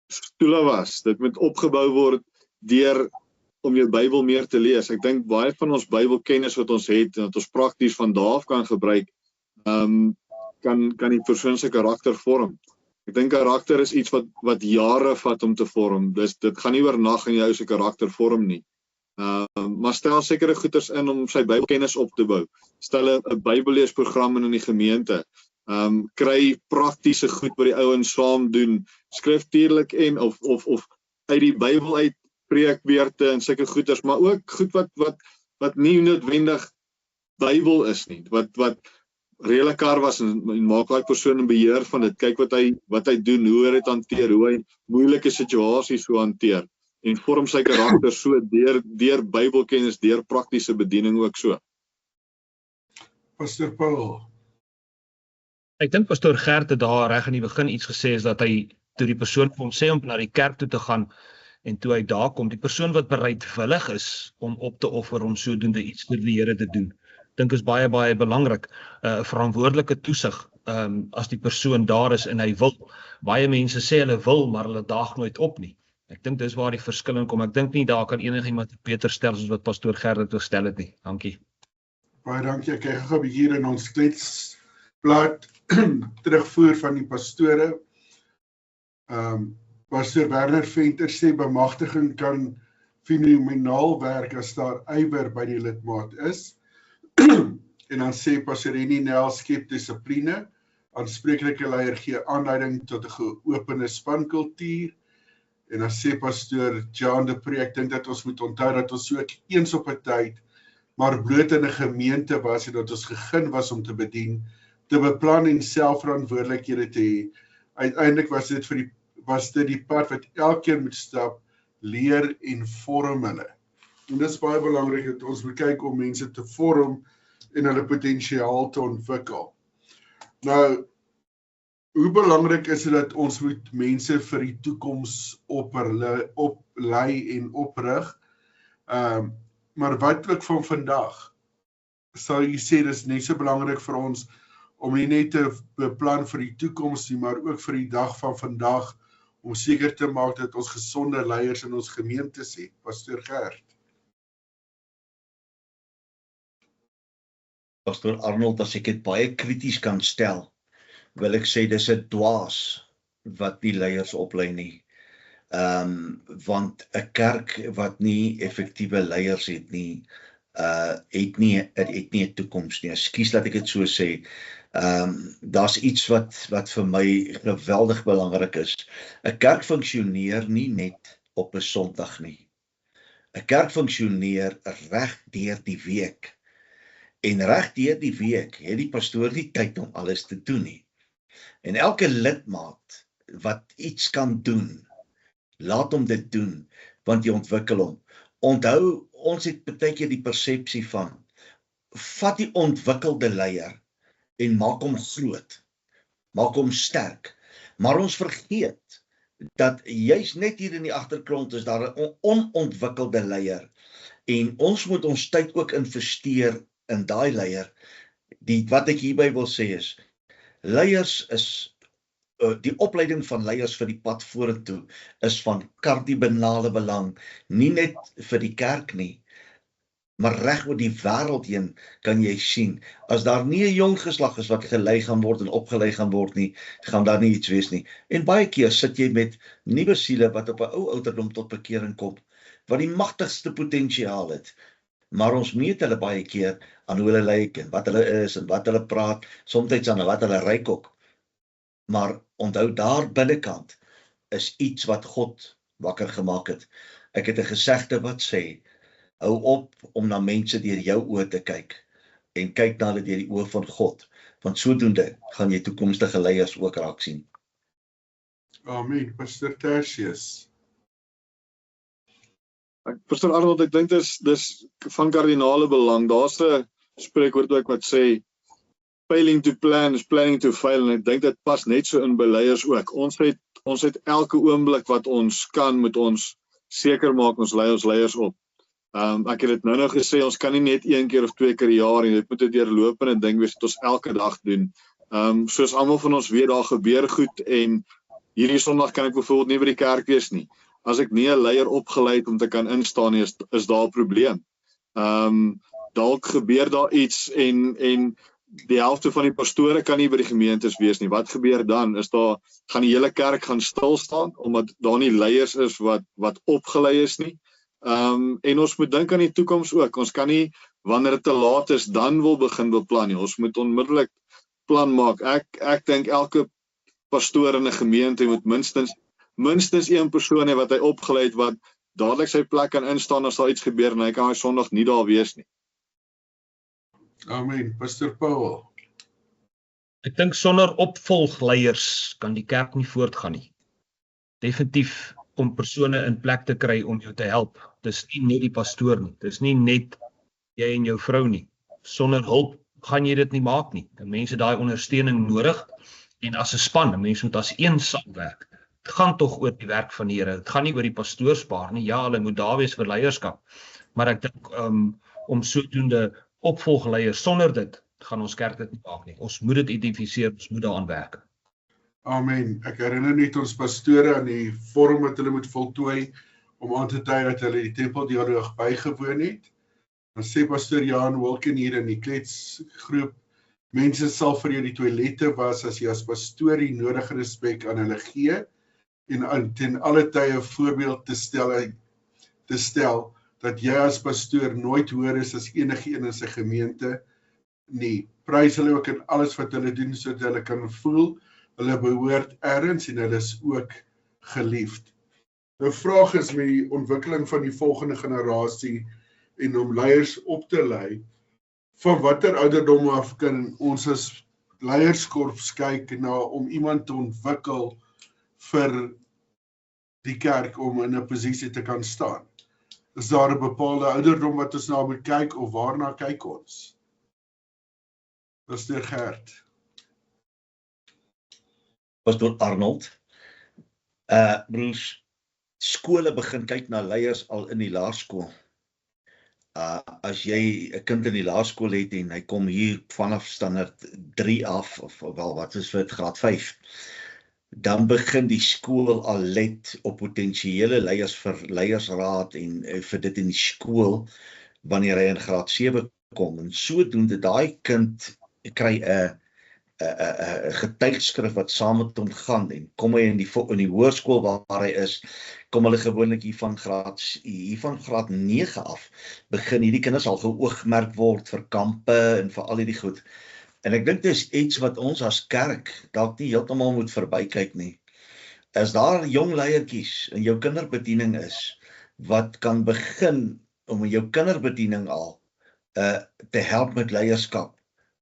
Speaker 3: stoelawas. Dit moet opgebou word deur om jou Bybel meer te lees. Ek dink baie van ons Bybelkennis wat ons het en wat ons prakties van daar af kan gebruik, kan die persoon se karakter vorm. Ek dink karakter is iets wat jare vat om te vorm. Dus dit gaan nie oornag in jou se karakter vorm nie. Maar stel sekere goeders in om sy Bybelkennis op te bou. Stel 'n Bybelleesprogram in die gemeente. Kry praktiese goed wat die ouens saam doen, skriftuurlik en of uit die Bybel uit preekbeurte en sulke goeders, maar ook goed wat nie noodwendig Bybel is nie, wat redelik kar was en maak daai persoon in beheer van dit. Kyk wat hy doen, hoe hy dit hanteer, hoe hy moeilike situasies so hanteer en vorm sy karakter so deur Bybelkennis, deur praktiese bediening ook so.
Speaker 1: Pastor Paul.
Speaker 4: Ek dink Pastoor Gert het daar reg in die begin iets gesê, is dat hy toe die persoon vir hom sê om na die kerk toe te gaan, en toe hy daar kom, die persoon wat bereidwillig is om op te offer om sodoende iets vir die Here te doen. Dink is baie belangrik, verantwoordelike toesig, as die persoon daar is en hy wil. Baie mense sê hulle wil, maar hulle daag nooit op nie. Ek dink dis waar die verskil in kom. Ek dink nie daar kan enigiemand beter stel soos wat Pastoor Gert dit gestel het nie. Dankie.
Speaker 1: Baie dankie. Ek kyk gou 'n bietjie hier in ons kletsblad terugvoer van die pastore. Pastor Werner Venter sê bemagtiging kan fenomenaal werk as daar ywer by die lidmaat is. En dan sê Pastor Rennie Nel skep dissipline, aanspreeklike leier gee aanleiding tot 'n geopende spankultuur. En dan sê Pastor Jan de Pre, ek dink dat ons moet onthou dat ons ook eens op 'n tyd, maar bloot in 'n gemeente was en dat ons gegeen was om te bedien, te beplan en selfverantwoordelikhede te hê. Uiteindelik was dit die pad wat elkeen moet stap, leer en vorm hulle. En dit is baie belangrik dat ons moet kyk om mense te vorm en hulle potensiaal te ontwikkel. Nou, hoe belangrik is dit dat ons moet mense vir die toekoms oplei en oprig? Maar wat ook van vandag? Sal jy sê dis net so belangrik vir ons om nie net te beplan vir die toekoms nie, maar ook vir die dag van vandag, om seker te maak dat ons gesonde leiers in ons gemeentes het. Pastor Gert.
Speaker 2: Pastor Arnold, as ek dit baie krities kan stel, wil ek sê dis 'n dwaas wat nie leiers oplei nie. Want 'n kerk wat nie effektiewe leiers het nie, het nie 'n toekoms nie. Ekskuus dat ek dit so sê. Daar's iets wat vir my geweldig belangrik is. 'n Kerk funksioneer nie net op 'n Sondag nie. 'n Kerk funksioneer reg deur die week. En reg deur die week het die pastoor nie tyd om alles te doen nie. En elke lidmaat wat iets kan doen, laat hom dit doen, want jy ontwikkel hom. Onthou, ons het baie keer die persepsie van, vat die ontwikkelde leier en maak hom groot, maak hom sterk. Maar ons vergeet dat juist net hier in die agtergrond is daar 'n onontwikkelde leier. En ons moet ons tyd ook investeer in daai leier. Wat ek hierby wil sê is, leiers is, die opleiding van leiers vir die pad vorentoe is van kardinale belang, nie net vir die kerk nie, maar reg oor die wêreld heen kan jy sien, as daar nie 'n jong geslag is wat gelei gaan word en opgelei gaan word nie, gaan daar nie iets wees nie. En baie keer sit jy met nuwe siele wat op 'n ou ouderdom tot bekering kom, wat die magtigste potensiaal het. Maar ons meet hulle baie keer aan hoe hulle lyk en wat hulle is en wat hulle praat, soms aan wat hulle ryk ook. Maar onthou daar binnekant is iets wat God wakker gemaak het. Ek het 'n gesegde wat sê, hou op om na mense deur jou oë te kyk en kyk na hulle deur die oë van God, want sodoende gaan jy toekomstige leiers ook raak sien.
Speaker 1: Amen. Pastor Tertius.
Speaker 3: Pastor Arnold, ek dink dis van kardinale belang. Daar's 'n spreekwoord ook wat sê failing to plan is planning to fail, en ek dink dit pas net so in by leiers ook. Ons het elke oomblik wat ons kan, moet ons seker maak ons lei ons leiers op. Ek het dit nou gesê, ons kan nie net 1 keer of 2 keer per jaar nie, dit moet 'n deurlopende ding wees wat ons elke dag doen. Soos almal van ons weet, daar gebeur goed, en hierdie Sondag kan ek byvoorbeeld nie by die kerk wees nie. As ek nie 'n leier opgelei het om te kan instaan nie, is daar 'n probleem. Dalk gebeur daar iets en die helfte van die pastore kan nie by die gemeentes wees nie. Wat gebeur dan? Gaan die hele kerk gaan stil staan omdat daar nie leiers is wat opgelei is nie? En ons moet dink aan die toekoms ook. Ons kan nie, wanneer dit te laat is, dan wil begin beplan nie. Ons moet onmiddellik plan maak. Ek dink elke pastoor in 'n gemeente moet minstens een persoon hê wat hy opgelei het, wat dadelik sy plek kan instaan as daar iets gebeur en hy kan hy Sondag nie daar wees nie.
Speaker 1: Amen. Pastor Paul.
Speaker 4: Ek dink sonder opvolgleiers kan die kerk nie voortgaan nie. Definitief om persone in plek te kry om jou te help. Dis nie net die pastoor nie. Dis nie net jy en jou vrou nie. Sonder hulp gaan jy dit nie maak nie. Mense het daai ondersteuning nodig, en as 'n span, mense moet as een saamwerk. Dit gaan tog oor die werk van die Here. Dit gaan nie oor die pastoorspaar nie. Ja, hulle moet daar wees vir leierskap. Maar ek dink om sodoende opvolgleiers, sonder dit gaan ons kerk dit nie maak nie. Ons moet dit identifiseer, ons moet daaraan werk.
Speaker 1: Amen. Ek herinner net ons pastore aan die vorm wat hulle moet voltooi om aan te dui dat hulle die tempeldialoog bygewoon het. Dan sê pastoor Jan Wilken hier in die kletsgroep, mense sal vir jou die toilette was as jy as pastoor die nodige respek aan hulle gee en ten alle tye 'n voorbeeld te stel dat jy as pastoor nooit hoër is as enigiemand in sy gemeente nie. Prys hulle ook in alles wat hulle doen sodat hulle kan voel hulle behoort ergens en hulle is ook geliefd. Nou vraag is met die ontwikkeling van die volgende generasie en om leiers op te lei, van watter ouderdom af kan ons as leierskorps kyk na om iemand te ontwikkel vir die kerk om in 'n posisie te kan staan? Is daar 'n bepaalde ouderdom wat ons na moet kyk of waarna kyk ons? Pastor Gert.
Speaker 2: Pastor Arnold, broers, skole begin kyk na leiers al in die laerskool. As jy 'n kind in die laerskool het en hy kom hier vanaf standaard 3 af, of wel wat is dit, graad 5, dan begin die skool al let op potensiële leiers vir leiersraad en vir dit in die skool wanneer hy in graad 7 kom. En sodoende daai kind kry 'n getuigskrif wat saam met hom gaan, en kom hy in die hoërskool waar hy is, kom hulle gewoonlik hier van graad 9 af, begin hierdie kinders al geoogmerk word vir kampe en vir al hierdie goed. En ek dink dis iets wat ons as kerk dalk nie heeltemal moet verbykyk nie. As daar jong leiertjies in jou kinderbediening is, wat kan begin om in jou kinderbediening al te help met leierskap,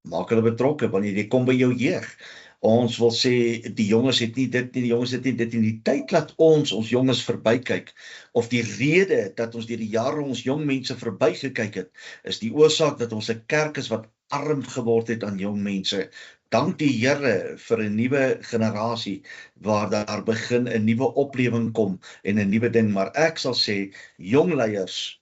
Speaker 2: maak hulle betrokke wanneer jy kom by jou jeug. Ons wil sê, die jonges het nie dit nie, die jonges het nie dit nie. Die tyd laat ons jonges verbykyk, of die rede dat ons deur die jare ons jong mense verbygekyk het, is die oorsaak dat ons 'n kerk is wat arm geword het aan jong mense. Dank die Here vir 'n nuwe generasie, waar daar begin 'n nuwe oplewing kom, en 'n nuwe ding, maar ek sal sê, jong leiers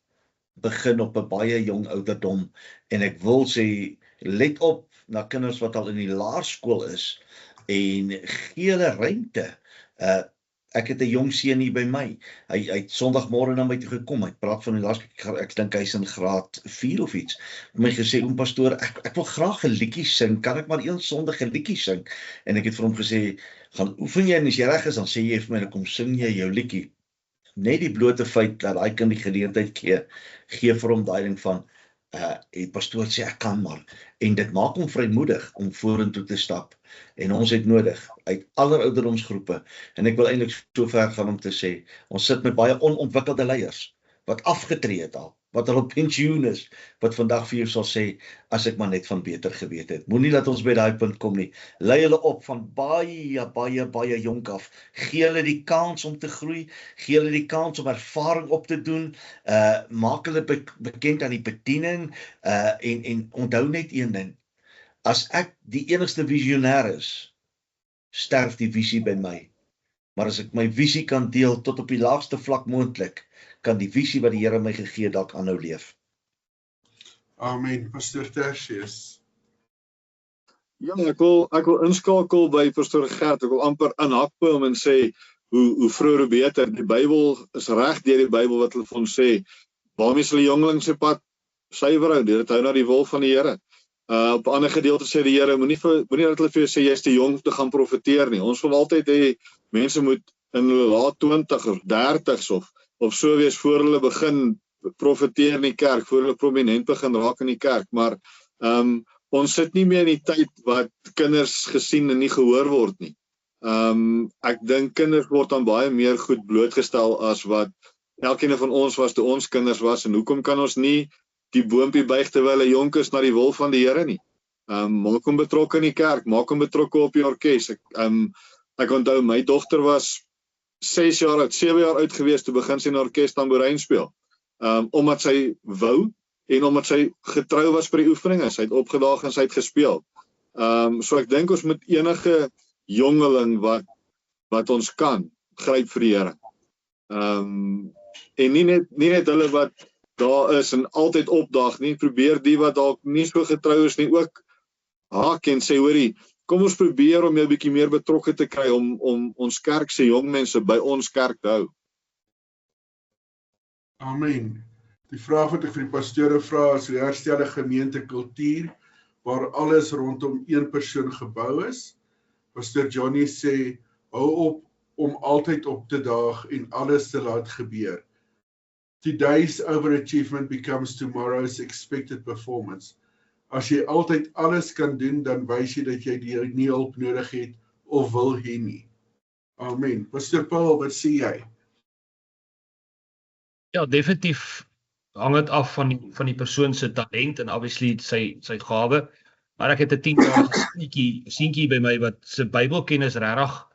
Speaker 2: begin op 'n baie jong ouderdom, en ek wil sê, let op na kinders wat al in die laerskool is, en gee hulle ruimte. Ek het 'n jong seun hier by my, hy het Sondagmôre na my toe gekom, hy praat van die laerskool, ek dink hy's in graad 4 of iets, my gesê, pastoor, ek wil graag 'n liedjie sing, kan ek maar een Sondag 'n liedjie sing? En ek het vir hom gesê, gaan oefen jy, en as jy reg is, dan sê jy vir my, dan kom sing jy jou liedjie. Net die blote feit dat hy kan die geleentheid gee vir hom daai ding van, Die pastoor sê ek kan maar, en dit maak hom vrymoedig om vorentoe te stap, en ons het nodig, uit aller ouderdomsgroepe, en ek wil eintlik so ver gaan om te sê, ons sit met baie onontwikkelde leiers, wat afgetree het al, wat al op pensioen is, wat vandag vir jou sal sê, as ek maar net van beter geweet het. Moenie laat ons by daai punt kom nie. Lei hulle op van baie jonk af. Gee hulle die kans om te groei, gee hulle die kans om ervaring op te doen, maak hulle bekend aan die bediening, en onthou net een ding, as ek die enigste visionêr is, sterf die visie by my. Maar as ek my visie kan deel tot op die laagste vlak moontlik, kan die visie wat die Here my gegee het dalk aanhou leef.
Speaker 1: Amen. Pastor Tertius.
Speaker 3: Ja, ek wil inskakel by Pastor Gert. Ek wil amper inhak by hom en sê, hoe vroeër hoe beter. Die Bybel is reg deur die Bybel wat hulle vir ons sê, waarmee sal die jongeling se pad suiwer hou, dit hou na die wil van die Here. Op 'n ander gedeelte sê die Here, moenie dat hulle vir jou sê, jy is te jong om te gaan profeteer nie. Ons wil altyd hê, mense moet in hulle laat 20 of 30s of so wees voor hulle begin profeteer in die kerk, voor hulle prominent begin raak in die kerk, maar ons sit nie meer in die tyd wat kinders gesien en nie gehoor word nie. Ek dink kinders word aan baie meer goed blootgestel as wat elkeen van ons was toe ons kinders was, en hoekom kan ons nie die boompie buig terwyl hy jonk is na die wil van die Here nie? Maak hom betrokke in die kerk, maak hom betrokke op die orkes. Ek onthou, my dogter was 7 jaar oud gewees toe begin sy in 'n orkes tamboerijn speel. Omdat sy wou en omdat sy getrou was by die oefeninge. Sy het opgedaag en sy het gespeel. So ek dink ons moet enige jongeling wat ons kan, gryp vir die Here. En nie net hulle wat daar is en altyd opdaag nie, probeer die wat dalk nie so getrou is nie ook haak en sê, hoorie, kom ons probeer om jou 'n bietjie meer betrokke te kry om ons kerk se jong mense by ons kerk te hou.
Speaker 1: Amen. Die vraag wat ek vir die pastore vra is, die herstelde gemeente kultuur, waar alles rondom een persoon gebou is. Pastor Johnny sê, hou op om altyd op te daag en alles te laat gebeur. Today's overachievement becomes tomorrow's expected performance. As jy altyd alles kan doen, dan wys jy dat jy nie hulp nodig het of wil hê nie. Amen. Pastor Paul, wat sê jy?
Speaker 4: Ja, definitief hang dit af van die persoon se talent en obviously sy gawe. Maar ek het 'n 10-jarige seentjie by my wat se Bybelkennis regtig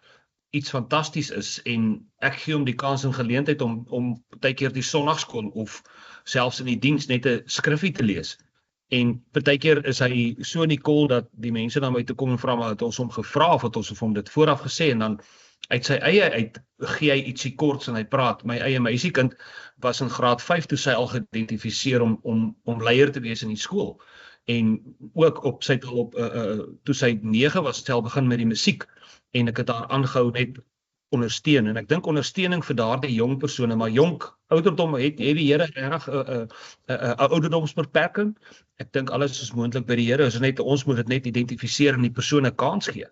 Speaker 4: iets fantasties is, en ek gee hom die kans en geleentheid om partykeer die Sondagskool of selfs in die diens net 'n skrifgie te lees. En partykeer is hy so in die kol dat die mense na my toe kom en vra, maar het ons hom gevra of het ons hom dit vooraf gesê, en dan uit sy eie gee hy ietsie korts en hy praat. My eie meisiekind was in graad 5 toe sy al geïdentifiseer om leier te wees in die skool. En ook sy het al toe sy 9 was, het sy al begin met die musiek, en ek het haar aangehou net ondersteun, en ek dink ondersteuning vir daardie jong persone, maar jonk ouderdom het die Here regtig 'n ouderdomsbeperking. Ek dink alles is moontlik by die Here, is net ons moet dit net identifiseer en die persoon 'n kans gee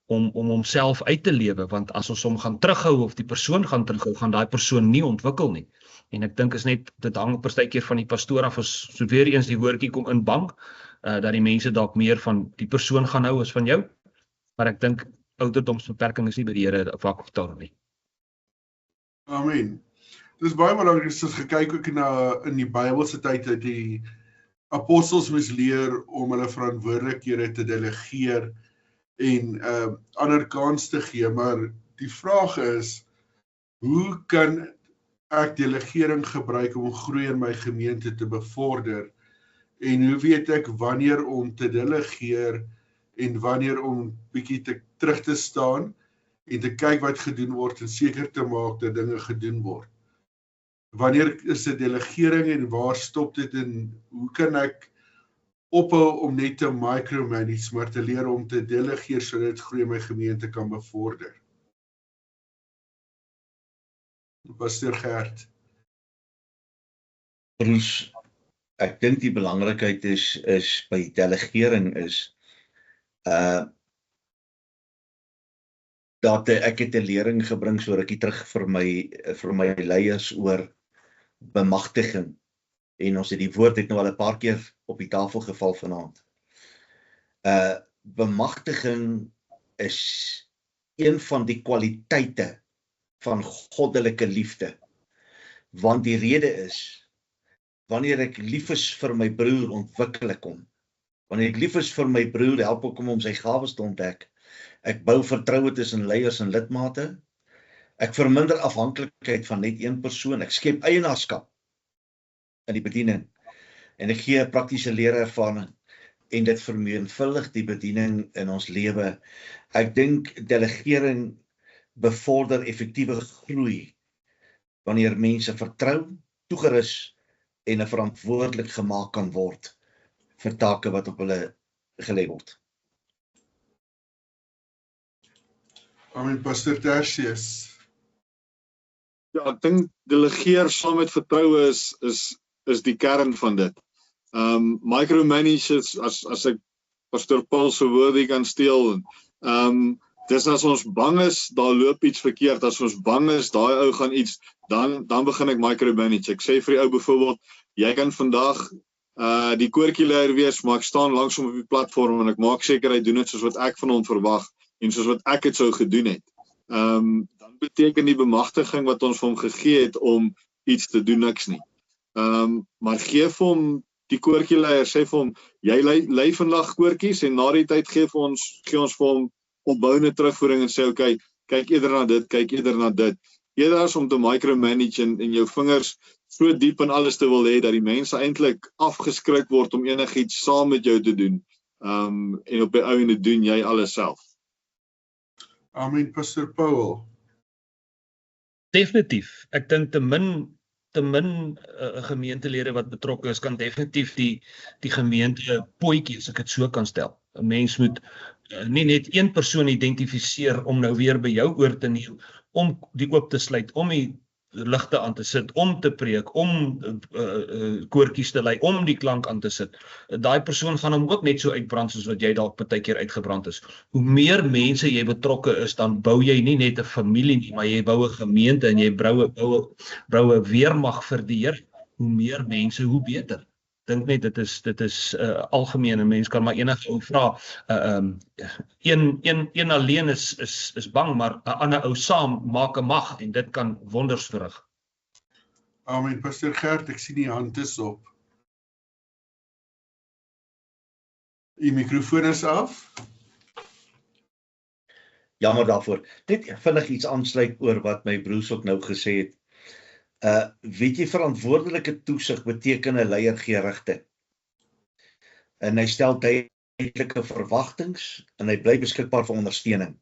Speaker 4: om homself uit te lewe, want as ons hom gaan terughou of die persoon gaan terughou, gaan daai persoon nie ontwikkel nie. En ek dink is net, dit hang partykeer van die pastoor af, as so weer eens die woordjie kom in bank, dat die mense dalk meer van die persoon gaan hou as van jou. Maar ek dink ouderdomsbeperking is nie by die Here 'n faktor nie.
Speaker 1: Amen. Dit is baie belangrik as ons gekyk ook in die Bybelse tyd dat die apostels moes leer om hulle verantwoordelikhede te delegeer en ander kans te gee, maar die vraag is, hoe kan ek delegering gebruik om groei in my gemeente te bevorder, en hoe weet ek wanneer om te delegeer en wanneer om bietjie terug te staan en te kyk wat gedoen word en seker te maak dat dinge gedoen word. Wanneer is dit delegering en waar stop dit, en hoe kan ek ophou om net te micromanage, maar te leer om te delegeer sodat dit groei in my gemeente kan bevorder? Pastor Gert.
Speaker 2: Bruce, ek dink die belangrikheid is by delegering is dat ek het 'n lering gebring so rukkie terug vir my leiers oor bemagtiging en ons het die woord het nou al 'n paar keer op die tafel geval vanaand. Bemagtiging is een van die kwaliteite van goddelike liefde. Want die rede is, wanneer ek lief is vir my broer, ontwikkel ek hom. Wanneer ek lief is vir my broer, help ek hom om sy gawes te ontdek. Ek bou vertroue tussen leiers en lidmate. Ek verminder afhanklikheid van net een persoon. Ek skep eienaarskap in die bediening. En ek gee 'n praktiese leerervaring. En dit vermenigvuldig die bediening in ons lewe. Ek dink delegering bevorder effektiewe groei, wanneer mense vertrou, toegerus en verantwoordelik gemaak kan word vir take wat op hulle gelê word.
Speaker 1: Amen, Pastor Tertius.
Speaker 3: Ja, ek dink delegeer saam met vertroue is die kern van dit. Micromanage as ek Pastor Paul se woorde kan steel. Dis as ons bang is, daar loop iets verkeerd. As ons bang is, daai ou gaan iets, dan begin ek micromanage. Ek sê vir die ou byvoorbeeld, jy kan vandag die koortjieleier wees, maar ek staan langs hom op die platform en ek maak seker hy doen dit soos wat ek van hom verwag en soos wat ek dit sou gedoen het. Dan beteken die bemagtiging wat ons vir hom gegee het om iets te doen niks nie. Maar gee vir hom die koortjieleier, sê vir hom, jy lei vandag koortjies en na die tyd gee ons vir hom opbouende terugvoering en sê, okay, kyk eerder na dit, kyk eerder na dit. Eerder as om te micromanage en jou vingers so diep in alles te wil hê, dat die mense eintlik afgeskrik word om enigiets saam met jou te doen. En op die einde doen jy alles self.
Speaker 1: Amen, Pastor Paul.
Speaker 4: Definitief. Ek dink te min gemeentelede wat betrokke is, kan definitief die gemeente pootjie, as ek dit so kan stel. 'n Mens moet nie net een persoon identifiseer om nou weer by jou oor te neem, om die oop te sluit, om die ligte aan te sit, om te preek, om koortjies te lei, om die klank aan te sit. Daai persoon gaan hom ook net so uitbrand soos wat jy dalk partykeer uitgebrand is. Hoe meer mense jy betrokke is, dan bou jy nie net 'n familie nie, maar jy bou 'n gemeente en jy bou 'n weermag vir die Here. Hoe meer mense, hoe beter. Dink net dit is algemeen, en mens kan maar enige ou vra. Een alleen is bang, maar 'n ander ou saam maak 'n mag en dit kan wonders verrig.
Speaker 1: Amen, Pastor Gert, ek sien die hand is op. Die mikrofoon is af.
Speaker 2: Jammer daarvoor. Net vinnig iets aansluit oor wat my broers ook nou gesê het. Weet jy, verantwoordelike toesig beteken 'n leier gee rigting. En hy stel duidelike verwagtings en hy bly beskikbaar vir ondersteuning.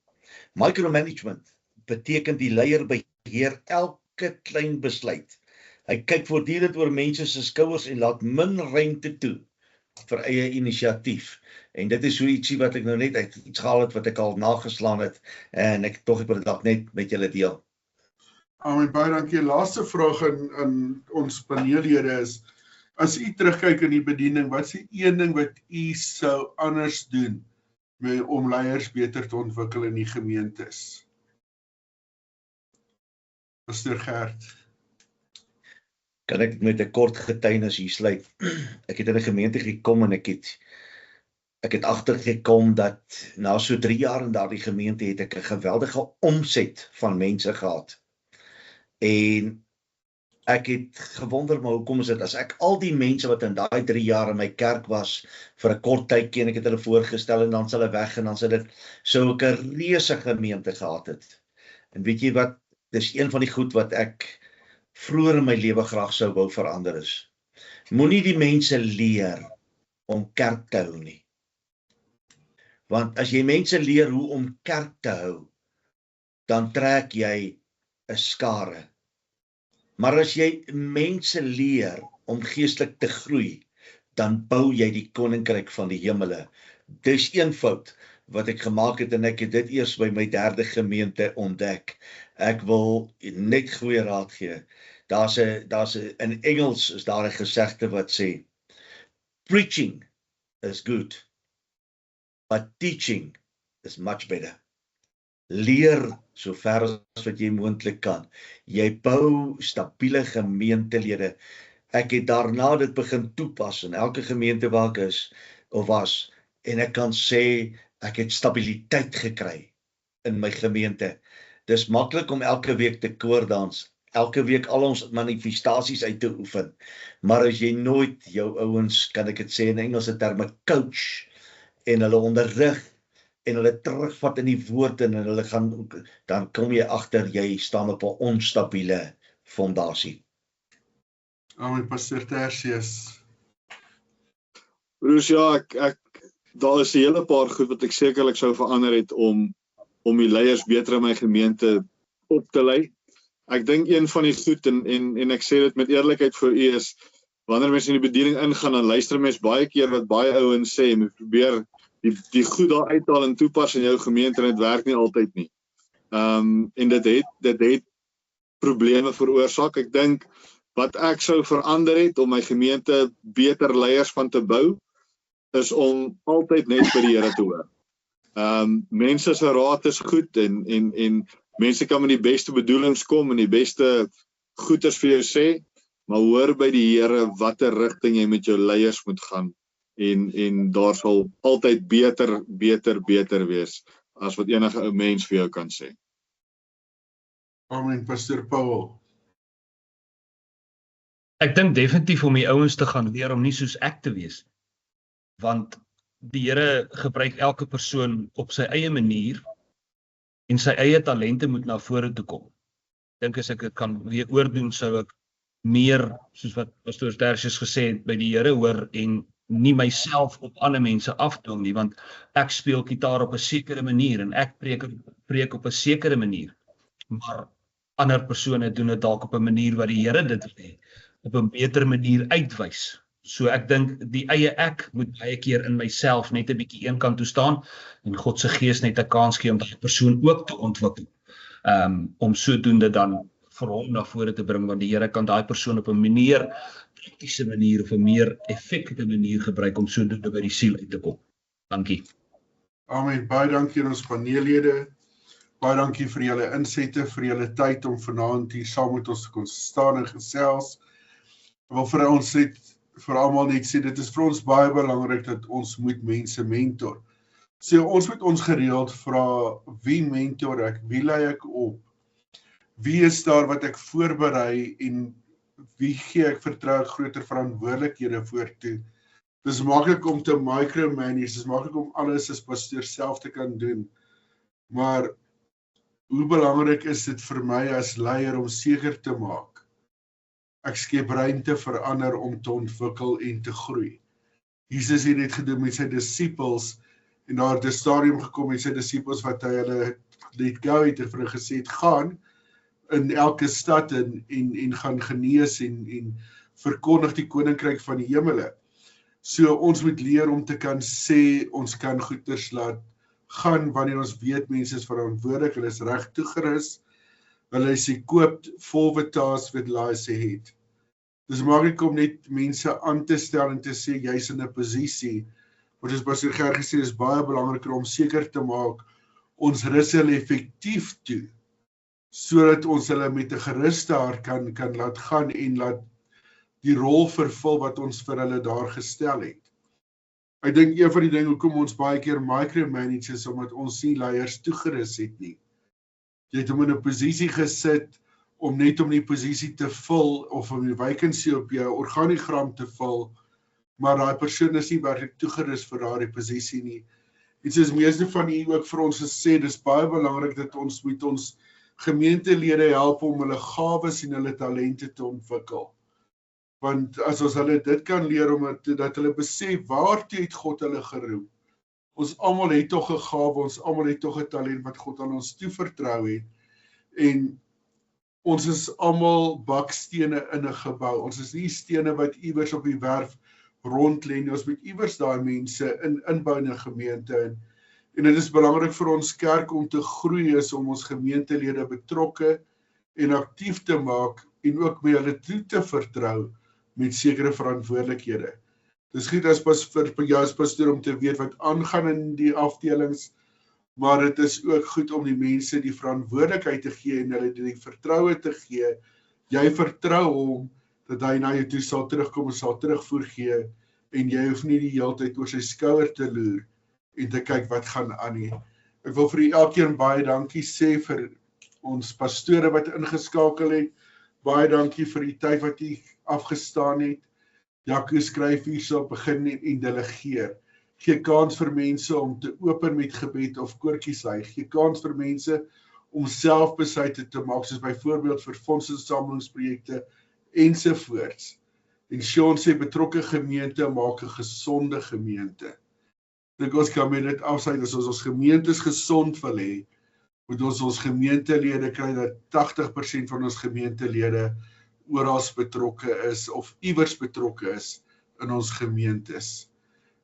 Speaker 2: Micromanagement beteken die leier beheer elke klein besluit. Hy kyk voortdurend oor mense se skouers en laat min ruimte toe vir eie inisiatief. En dit is so ietsie wat ek nou net uit iets gehaal het wat ek al nageslaan het en ek tog ek wil dit dalk net met julle deel.
Speaker 1: Amen, baie dankie. Laaste vraag aan ons paneellede is, as u terugkyk in die bediening, wat is die een ding wat u sou anders doen om leiers beter te ontwikkel in die gemeentes? Pastor Gert.
Speaker 2: Kan ek met 'n kort getuienis hier sluit? Ek het in 'n gemeente gekom en ek het agtergekom dat na so 3 jaar in daardie gemeente het ek 'n geweldige omset van mense gehad. En ek het gewonder, maar hoekom is dit, as ek al die mense wat in daai 3 jaar in my kerk was, vir 'n kort tydjie en ek het hulle voorgestel en dan sal hulle weg en dan sal dit so 'n reuse gemeente gehad het. En weet jy wat, dis een van die goed wat ek vroeër in my lewe graag sou wou verander is. Moenie die mense leer om kerk te hou nie. Want as jy mense leer hoe om kerk te hou, dan trek jy 'n skare. Maar as jy mense leer om geestelik te groei, dan bou jy die koninkryk van die hemele. Dis een fout wat ek gemaak het en ek het dit eers by my 3de gemeente ontdek. Ek wil net goeie raad gee. In Engels is daar 'n gesegde wat sê, preaching is good, but teaching is much better. Leer so ver as wat jy moontlik kan. Jy bou stabiele gemeentelede Ek het daarna dit begin toepas in elke gemeente waar ek is of was, en ek kan sê ek het stabiliteit gekry in my gemeente. Dis maklik om elke week te koordans, elke week al ons manifestasies uit te oefen, maar as jy nooit jou ouens, kan ek dit sê in Engelse terme, coach, en hulle onderrig, en hulle terugvat in die woord, en hulle gaan, dan kom jy agter, jy staan op 'n onstabiele fondasie.
Speaker 1: Amen, Pastor Tertius.
Speaker 3: Broers, ja, daar is 'n hele paar goed wat ek sekerlik sou verander het om die leiers beter in my gemeente op te lei. Ek dink een van die goed, en ek sê dit met eerlikheid vir u, is wanneer mense in die bediening ingaan, dan luister mense baie keer wat baie ouens sê, en probeer die goed daar uithaal en toepas in jou gemeente, en dit werk nie altyd nie. En dit het probleme veroorsaak. Ek dink wat ek sou verander het om my gemeente beter leiers van te bou, is om altyd net by die Here te hoor. Mense se raad is goed, en mense kan met die beste bedoelings kom en die beste goeders vir jou sê, maar hoor by die Here watter rigting jy met jou leiers moet gaan, en daar sal altyd beter wees as wat enige ou mens vir jou kan sê.
Speaker 1: Amen, Pastor Paul.
Speaker 4: Ek dink definitief om die ouens te gaan leer om nie soos ek te wees, want die Here gebruik elke persoon op sy eie manier, en sy eie talente moet na vore toe kom. Ek dink as ek dit kan weer oordoen, sou ek meer, soos wat Pastor Tertius gesê het, by die Here hoor, en nie myself op ander mense afdwing nie, want ek speel gitaar op 'n sekere manier, en ek preek op 'n sekere manier, maar ander persone doen dit dalk op 'n manier wat die Here dit wil hê, op 'n beter manier uitwys. So ek dink die eie ek moet baie keer in myself net 'n bietjie eenkant toe staan, en God se gees net 'n kans gee om daai persoon ook te ontwikkel, om sodoende dan vir hom na vore te bring, want die Here kan daai persoon op 'n meer praktiese manier of 'n meer effektiewe manier gebruik om sodoende by die siel uit te kom. Dankie.
Speaker 1: Amen, baie dankie aan ons paneellede. Baie dankie vir julle insette, vir julle tyd om vanaand hier saam met ons te kon staan en gesels. Ek wil vir ons vir almal net sê, dit is vir ons baie belangrik dat ons moet mense mentor. So ons moet ons gereeld vra, wie mentor ek, wie lei ek op, wie is daar wat ek voorberei, en wie gee ek vertrou groter verantwoordelikhede voor toe. Dis maklik om te micromanage, dis maklik om alles as pastoor self te kan doen, maar hoe belangrik is dit vir my as leier om seker te maak, ek skep ruimte vir ander om te ontwikkel en te groei. Jesus het dit gedoen met sy disippels, en daar het 'n stadium gekom met sy disippels wat hy hulle let go het en vir hulle gesê het, gaan in elke stad en gaan genees en verkondig die koninkryk van die hemele. So ons moet leer om te kan sê, ons kan goeders laat gaan wanneer ons weet mense is verantwoordelik, hulle is reg toegerus, hulle is equipped for the task what lies ahead. Dis maklik om net mense aan te stel en te sê jy's in 'n posisie, wat is Pastor Ger gesê, is baie belangriker om seker te maak ons rus hulle effektief toe, sodat ons hulle met 'n geruste hart kan laat gaan en laat die rol vervul wat ons vir hulle daar gestel het. Ek dink een van die dinge hoekom ons baie keer micromanage is, omdat ons nie leiers toegerus het nie. Jy het hom in 'n posisie gesit om net om die posisie te vul, of om die vacancy op jou organigram te vul, maar daai persoon is nie werklik toegerus vir daardie posisie nie. En soos meeste van u ook vir ons gesê, dis baie belangrik dat ons met ons gemeentelede help om hulle gawes en hulle talente te ontwikkel. Want as ons hulle dit kan leer, dat hulle besef waartoe het God hulle geroep. Ons almal het tog 'n gawe, ons almal het tog 'n talent wat God aan ons toevertrou het. En ons is almal bakstene in 'n gebou. Ons is nie stene wat iewers op die werf rond lê nie. Ons moet iewers daai mense inbou in 'n gemeente. En dit is belangrik vir ons kerk om te groei, is om ons gemeentelede betrokke en aktief te maak en ook by hulle toe te vertrou met sekere verantwoordelikhede. Dis goed vir jou as pastoor om te weet wat aangaan in die afdelings, maar dit is ook goed om die mense die verantwoordelikheid te gee en hulle die vertroue te gee. Jy vertrou hom dat hy na jou toe sal terugkom en sal terugvoer gee, en jy hoef nie die hele tyd oor sy skouer te loer, en te kyk wat gaan aan nie. Ek wil vir u elkeen baie dankie sê vir ons pastore wat ingeskakel het, baie dankie vir die tyd wat u afgestaan het. Jaco skryf hierso, begin en delegeer. Gee kans vir mense om te open met gebed of koortjies hy. Gee kans vir mense om self besluite te maak, soos byvoorbeeld vir fondsinsamelingsprojekte ensovoorts. En Sean sê betrokke gemeente maak 'n gesonde gemeente. Dink ons kan met dit afsluit, as ons gemeentes gesond wil hê, moet ons gemeentelede kry dat 80% van ons gemeentelede oral betrokke is of iewers betrokke is in ons gemeentes.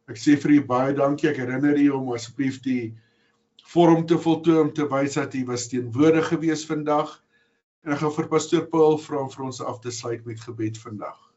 Speaker 1: Ek sê vir u baie dankie, ek herinner u om asseblief die vorm te voltooi om te wys dat u was teenwoordig gewees vandag. En ek gaan vir pastoor Paul vra om vir ons af te sluit met gebed vandag.